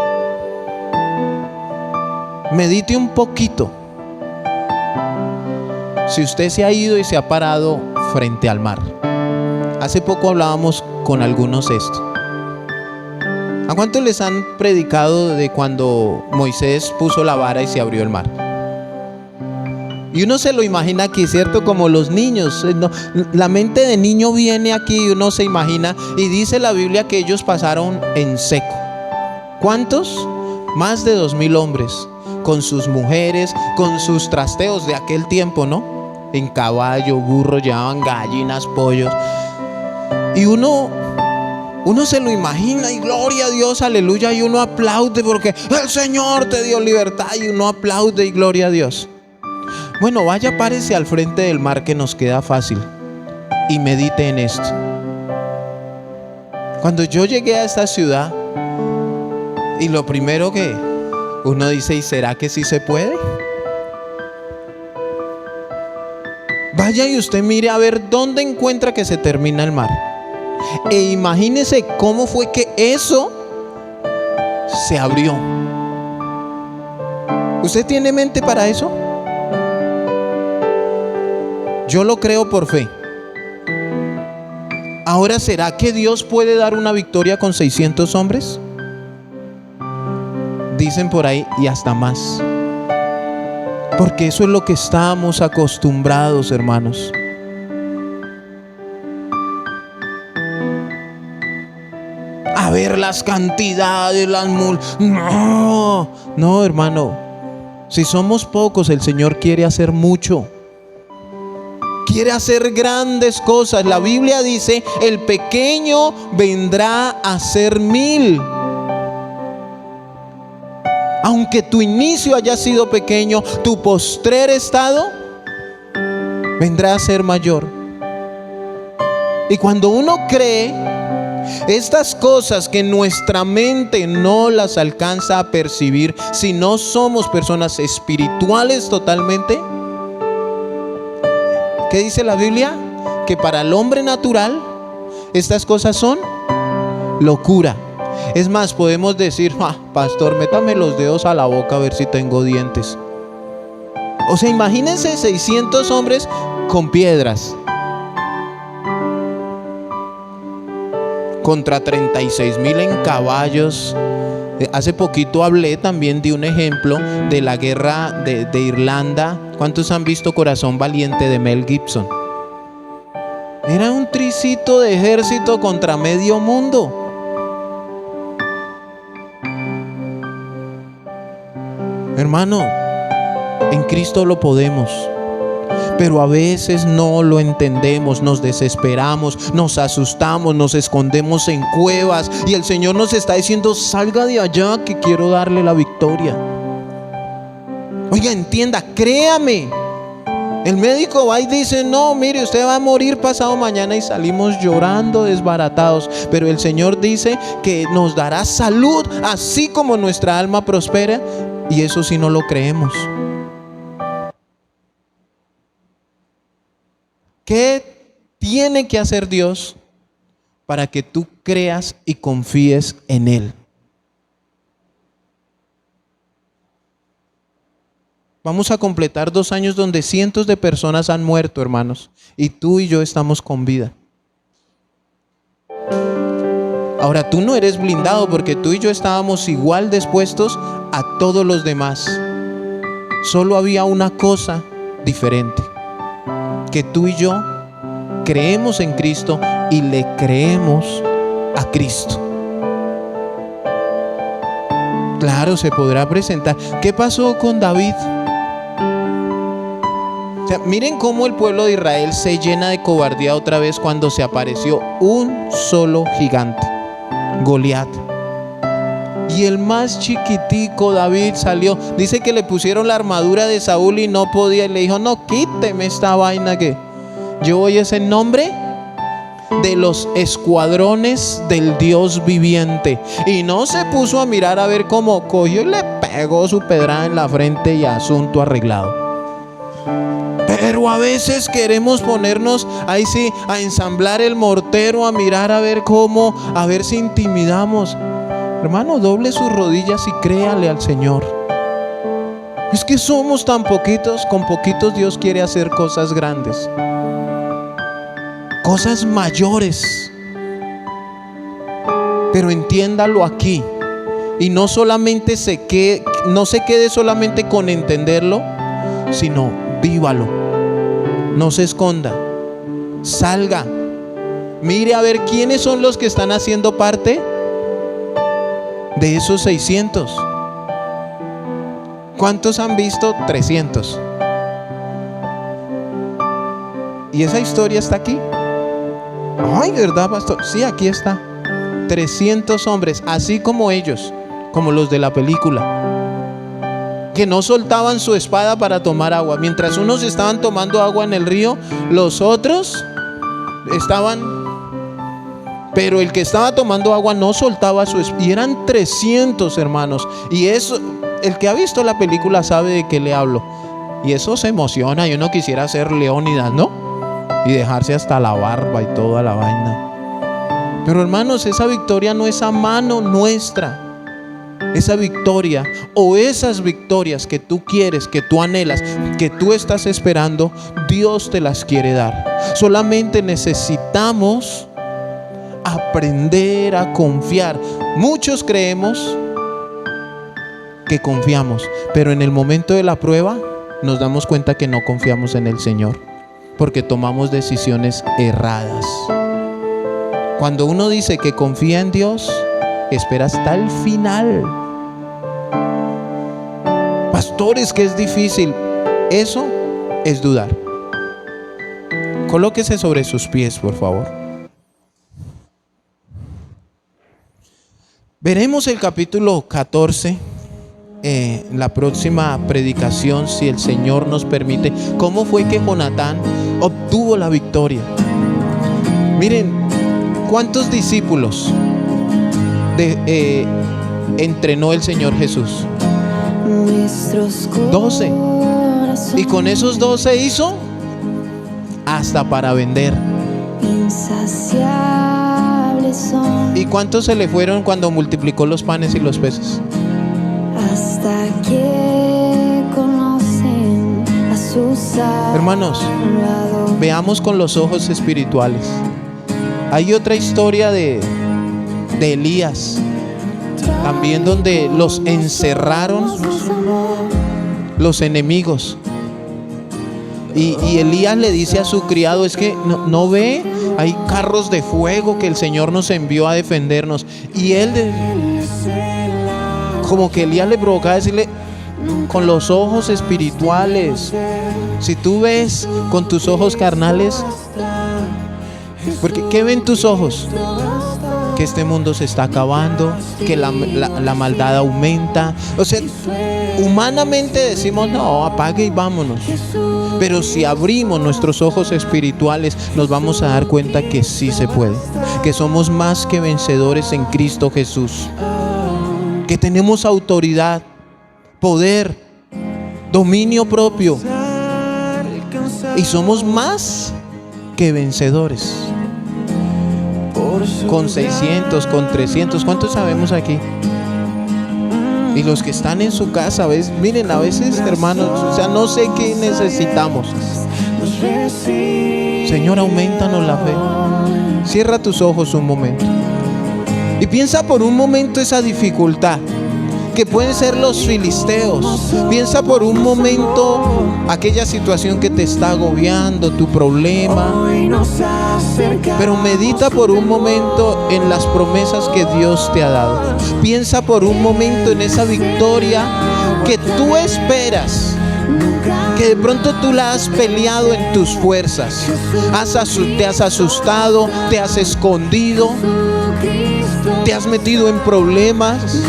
Medite un poquito. Si usted se ha ido y se ha parado frente al mar. Hace poco hablábamos con algunos esto. ¿A cuántos les han predicado de cuando Moisés puso la vara y se abrió el mar? Y uno se lo imagina aquí, ¿cierto? Como los niños. La mente de niño viene aquí y uno se imagina. Y dice la Biblia que ellos pasaron en seco. ¿Cuántos? Más de 2,000 hombres. Con sus mujeres, con sus trasteos de aquel tiempo, ¿no? En caballo, burro, llevaban gallinas, pollos. Y uno se lo imagina y gloria a Dios, aleluya, y uno aplaude porque el Señor te dio libertad, y uno aplaude y gloria a Dios. Bueno, vaya, párese al frente del mar que nos queda fácil y medite en esto. Cuando yo llegué a esta ciudad, y lo primero que uno dice, ¿y será que sí se puede? Vaya y usted mire a ver dónde encuentra que se termina el mar. E imagínese cómo fue que eso se abrió. ¿Usted tiene mente para eso? Yo lo creo por fe. Ahora, ¿será que Dios puede dar una victoria con 600 hombres? Dicen por ahí, y hasta más. Porque eso es lo que estamos acostumbrados, hermanos. A ver las cantidades, no, hermano. Si somos pocos, el Señor quiere hacer mucho. Quiere hacer grandes cosas. La Biblia dice, el pequeño vendrá a ser 1000. Aunque tu inicio haya sido pequeño, tu postrer estado vendrá a ser mayor. Y cuando uno cree estas cosas que nuestra mente no las alcanza a percibir, si no somos personas espirituales totalmente, ¿qué dice la Biblia? Que para el hombre natural estas cosas son locura. Es más, podemos decir, pastor, métame los dedos a la boca a ver si tengo dientes. O sea, imagínense 600 hombres con piedras contra 36,000 en caballos. Hace poquito hablé también de un ejemplo de la guerra de Irlanda. ¿Cuántos han visto Corazón Valiente de Mel Gibson? Era un tricito de ejército contra medio mundo. Hermano, en Cristo lo podemos, pero a veces no lo entendemos, nos desesperamos, nos asustamos, nos escondemos en cuevas y el Señor nos está diciendo: salga de allá que quiero darle la victoria. Oiga, entienda, créame. El médico va y dice: no, mire, usted va a morir pasado mañana, y salimos llorando, desbaratados. Pero el Señor dice que nos dará salud, así como nuestra alma prospera. Y eso sí no lo creemos. ¿Qué tiene que hacer Dios para que tú creas y confíes en Él? Vamos a completar 2 años donde cientos de personas han muerto, hermanos, y tú y yo estamos con vida. Ahora, tú no eres blindado, porque tú y yo estábamos igual dispuestos a todos los demás. Solo había una cosa diferente: que tú y yo creemos en Cristo y le creemos a Cristo. Claro, se podrá presentar. ¿Qué pasó con David? O sea, miren cómo el pueblo de Israel se llena de cobardía otra vez cuando se apareció un solo gigante, Goliat. Y el más chiquitico, David, salió. Dice que le pusieron la armadura de Saúl y no podía. Y le dijo: no, quíteme esta vaina, que yo voy a ese nombre de los escuadrones del Dios viviente. Y no se puso a mirar a ver cómo cogió y le pegó su pedrada en la frente y asunto arreglado. Pero a veces queremos ponernos ahí sí a ensamblar el mortero, a mirar a ver cómo, a ver si intimidamos. Hermano, doble sus rodillas y créale al Señor. Es que somos tan poquitos, con poquitos Dios quiere hacer cosas grandes, cosas mayores. Pero entiéndalo aquí, y no solamente no se quede solamente con entenderlo, sino vívalo. No se esconda, salga, mire a ver quiénes son los que están haciendo parte de esos 600. ¿Cuántos han visto? 300. Y esa historia está aquí. Ay, ¿verdad, pastor? Sí, aquí está. 300 hombres, así como ellos, como los de la película, que no soltaban su espada para tomar agua. Mientras unos estaban tomando agua en el río, los otros estaban... Pero el que estaba tomando agua no soltaba su espada. Y eran 300, hermanos. Y eso, el que ha visto la película sabe de qué le hablo. Y eso se emociona. Y uno quisiera ser Leónidas, ¿no? Y dejarse hasta la barba y toda la vaina. Pero hermanos, esa victoria no es a mano nuestra. Esa victoria o esas victorias que tú quieres, que tú anhelas, que tú estás esperando, Dios te las quiere dar. Solamente necesitamos aprender a confiar. Muchos creemos que confiamos, pero en el momento de la prueba nos damos cuenta que no confiamos en el Señor, porque tomamos decisiones erradas. Cuando uno dice que confía en Dios, espera hasta el final. Pastores, que es difícil. Eso es dudar. Colóquese sobre sus pies, por favor. Veremos el capítulo 14 en la próxima predicación, si el Señor nos permite, cómo fue que Jonatán obtuvo la victoria. Miren, ¿cuántos discípulos entrenó el Señor Jesús? 12. Y con esos 12 hizo hasta para vender. ¿Y cuántos se le fueron cuando multiplicó los panes y los peces? Hasta que conocen a su Salvador. Hermanos, veamos con los ojos espirituales. Hay otra historia de Elías, también donde los encerraron los enemigos. Y Elías le dice a su criado: es que no ve, hay carros de fuego que el Señor nos envió a defendernos. Y él, como que Elías le provocaba decirle con los ojos espirituales. Si tú ves con tus ojos carnales, porque ¿qué ven tus ojos? Que este mundo se está acabando, que la maldad aumenta. O sea, humanamente decimos: no, apague y vámonos. Pero si abrimos nuestros ojos espirituales, nos vamos a dar cuenta que sí se puede, que somos más que vencedores en Cristo Jesús, que tenemos autoridad, poder, dominio propio, y somos más que vencedores. Con 600, con 300, ¿cuántos sabemos aquí? Y los que están en su casa, miren, a veces, hermanos, o sea, no sé qué necesitamos. Señor, aumentanos la fe. Cierra tus ojos un momento y piensa por un momento esa dificultad que pueden ser los filisteos. Piensa por un momento aquella situación que te está agobiando, tu problema. Pero medita por un momento en las promesas que Dios te ha dado. Piensa por un momento en esa victoria que tú esperas, que de pronto tú la has peleado en tus fuerzas. Te has asustado, te has escondido, te has metido en problemas,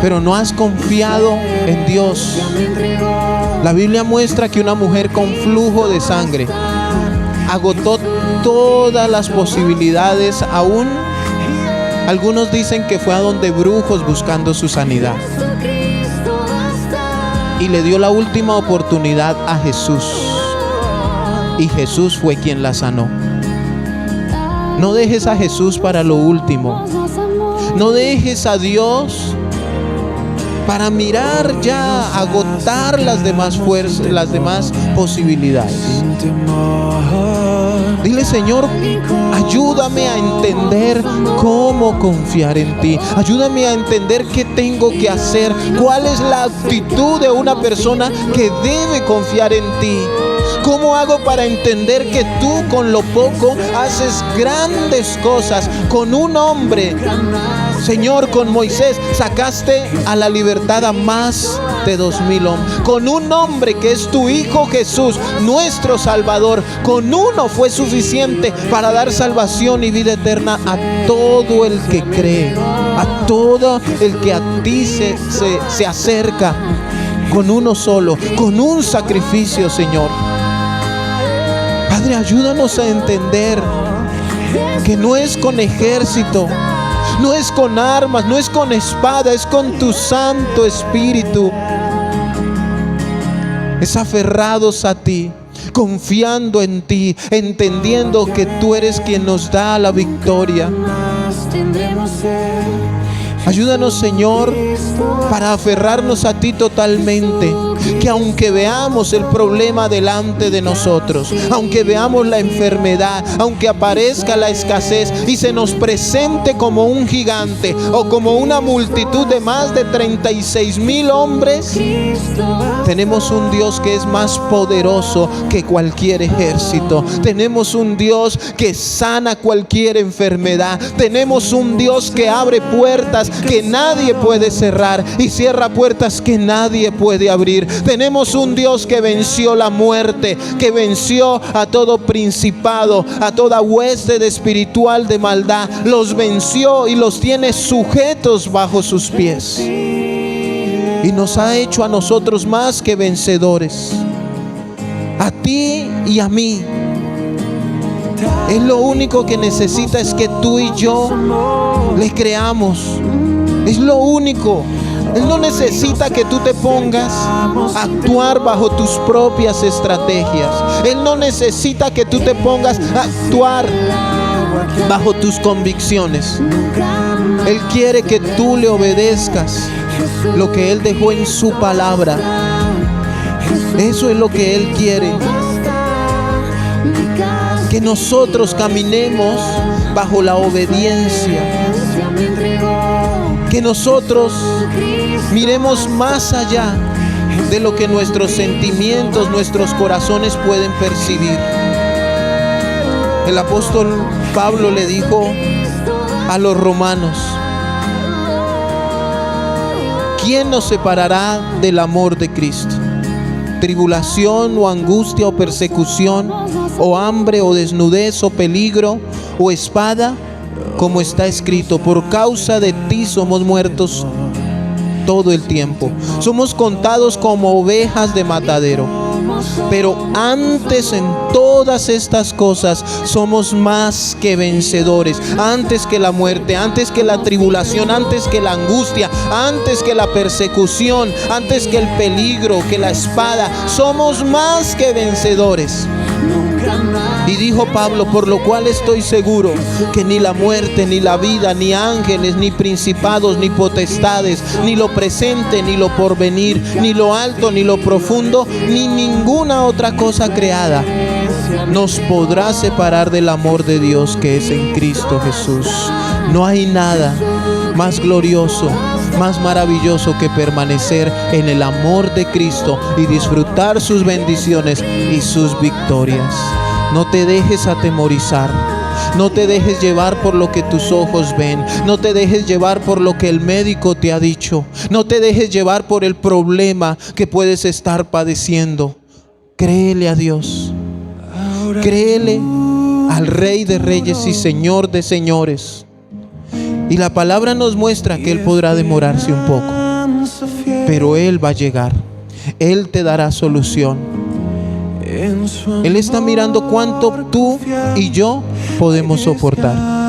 pero no has confiado en Dios. La Biblia muestra que una mujer con flujo de sangre agotó todas las posibilidades, aún algunos dicen que fue a donde brujos buscando su sanidad, y le dio la última oportunidad a Jesús, y Jesús fue quien la sanó. No dejes a Jesús para lo último. No dejes a Dios para mirar ya, agotar las demás fuerzas, las demás posibilidades. Dile: Señor, ayúdame a entender cómo confiar en ti. Ayúdame a entender qué tengo que hacer. ¿Cuál es la actitud de una persona que debe confiar en ti? ¿Cómo hago para entender que tú con lo poco haces grandes cosas? Con un hombre, Señor, con Moisés sacaste a la libertad a más de 2,000 hombres. Con un hombre que es tu Hijo Jesús, nuestro Salvador, con uno fue suficiente para dar salvación y vida eterna a todo el que cree, a todo el que a ti se acerca. Con uno solo, con un sacrificio, Señor. Padre, ayúdanos a entender que no es con ejército, no es con armas, no es con espada, es con tu Santo Espíritu. Es aferrados a ti, confiando en ti, entendiendo que tú eres quien nos da la victoria. Ayúdanos, Señor, para aferrarnos a ti totalmente. Que aunque veamos el problema delante de nosotros, aunque veamos la enfermedad, aunque aparezca la escasez y se nos presente como un gigante o como una multitud de más de 36,000 hombres, tenemos un Dios que es más poderoso que cualquier ejército. Tenemos un Dios que sana cualquier enfermedad. Tenemos un Dios que abre puertas que nadie puede cerrar y cierra puertas que nadie puede abrir. Tenemos un Dios que venció la muerte, que venció a todo principado, a toda hueste espiritual de maldad. Los venció y los tiene sujetos bajo sus pies. Y nos ha hecho a nosotros más que vencedores. A ti y a mí. Él lo único que necesita es que tú y yo le creamos. Es lo único. Él no necesita que tú te pongas a actuar bajo tus propias estrategias. Él no necesita que tú te pongas a actuar bajo tus convicciones. Él quiere que tú le obedezcas lo que Él dejó en su palabra. Eso es lo que Él quiere. Que nosotros caminemos bajo la obediencia. Que nosotros miremos más allá de lo que nuestros sentimientos, nuestros corazones pueden percibir. El apóstol Pablo le dijo a los romanos: ¿quién nos separará del amor de Cristo? ¿Tribulación o angustia o persecución o hambre o desnudez o peligro o espada? Como está escrito: por causa de ti somos muertos todo el tiempo. Somos contados como ovejas de matadero. Pero antes en todas estas cosas somos más que vencedores. Antes que la muerte, antes que la tribulación, antes que la angustia, antes que la persecución, antes que el peligro, que la espada, somos más que vencedores. Y dijo Pablo: por lo cual estoy seguro que ni la muerte, ni la vida, ni ángeles, ni principados, ni potestades, ni lo presente, ni lo porvenir, ni lo alto, ni lo profundo, ni ninguna otra cosa creada nos podrá separar del amor de Dios que es en Cristo Jesús. No hay nada más glorioso, más maravilloso que permanecer en el amor de Cristo y disfrutar sus bendiciones y sus victorias. No te dejes atemorizar. No te dejes llevar por lo que tus ojos ven. No te dejes llevar por lo que el médico te ha dicho. No te dejes llevar por el problema que puedes estar padeciendo. Créele a Dios. Créele al Rey de Reyes y Señor de Señores. Y la palabra nos muestra que Él podrá demorarse un poco, pero Él va a llegar. Él te dará solución. Él está mirando cuánto tú y yo podemos soportar.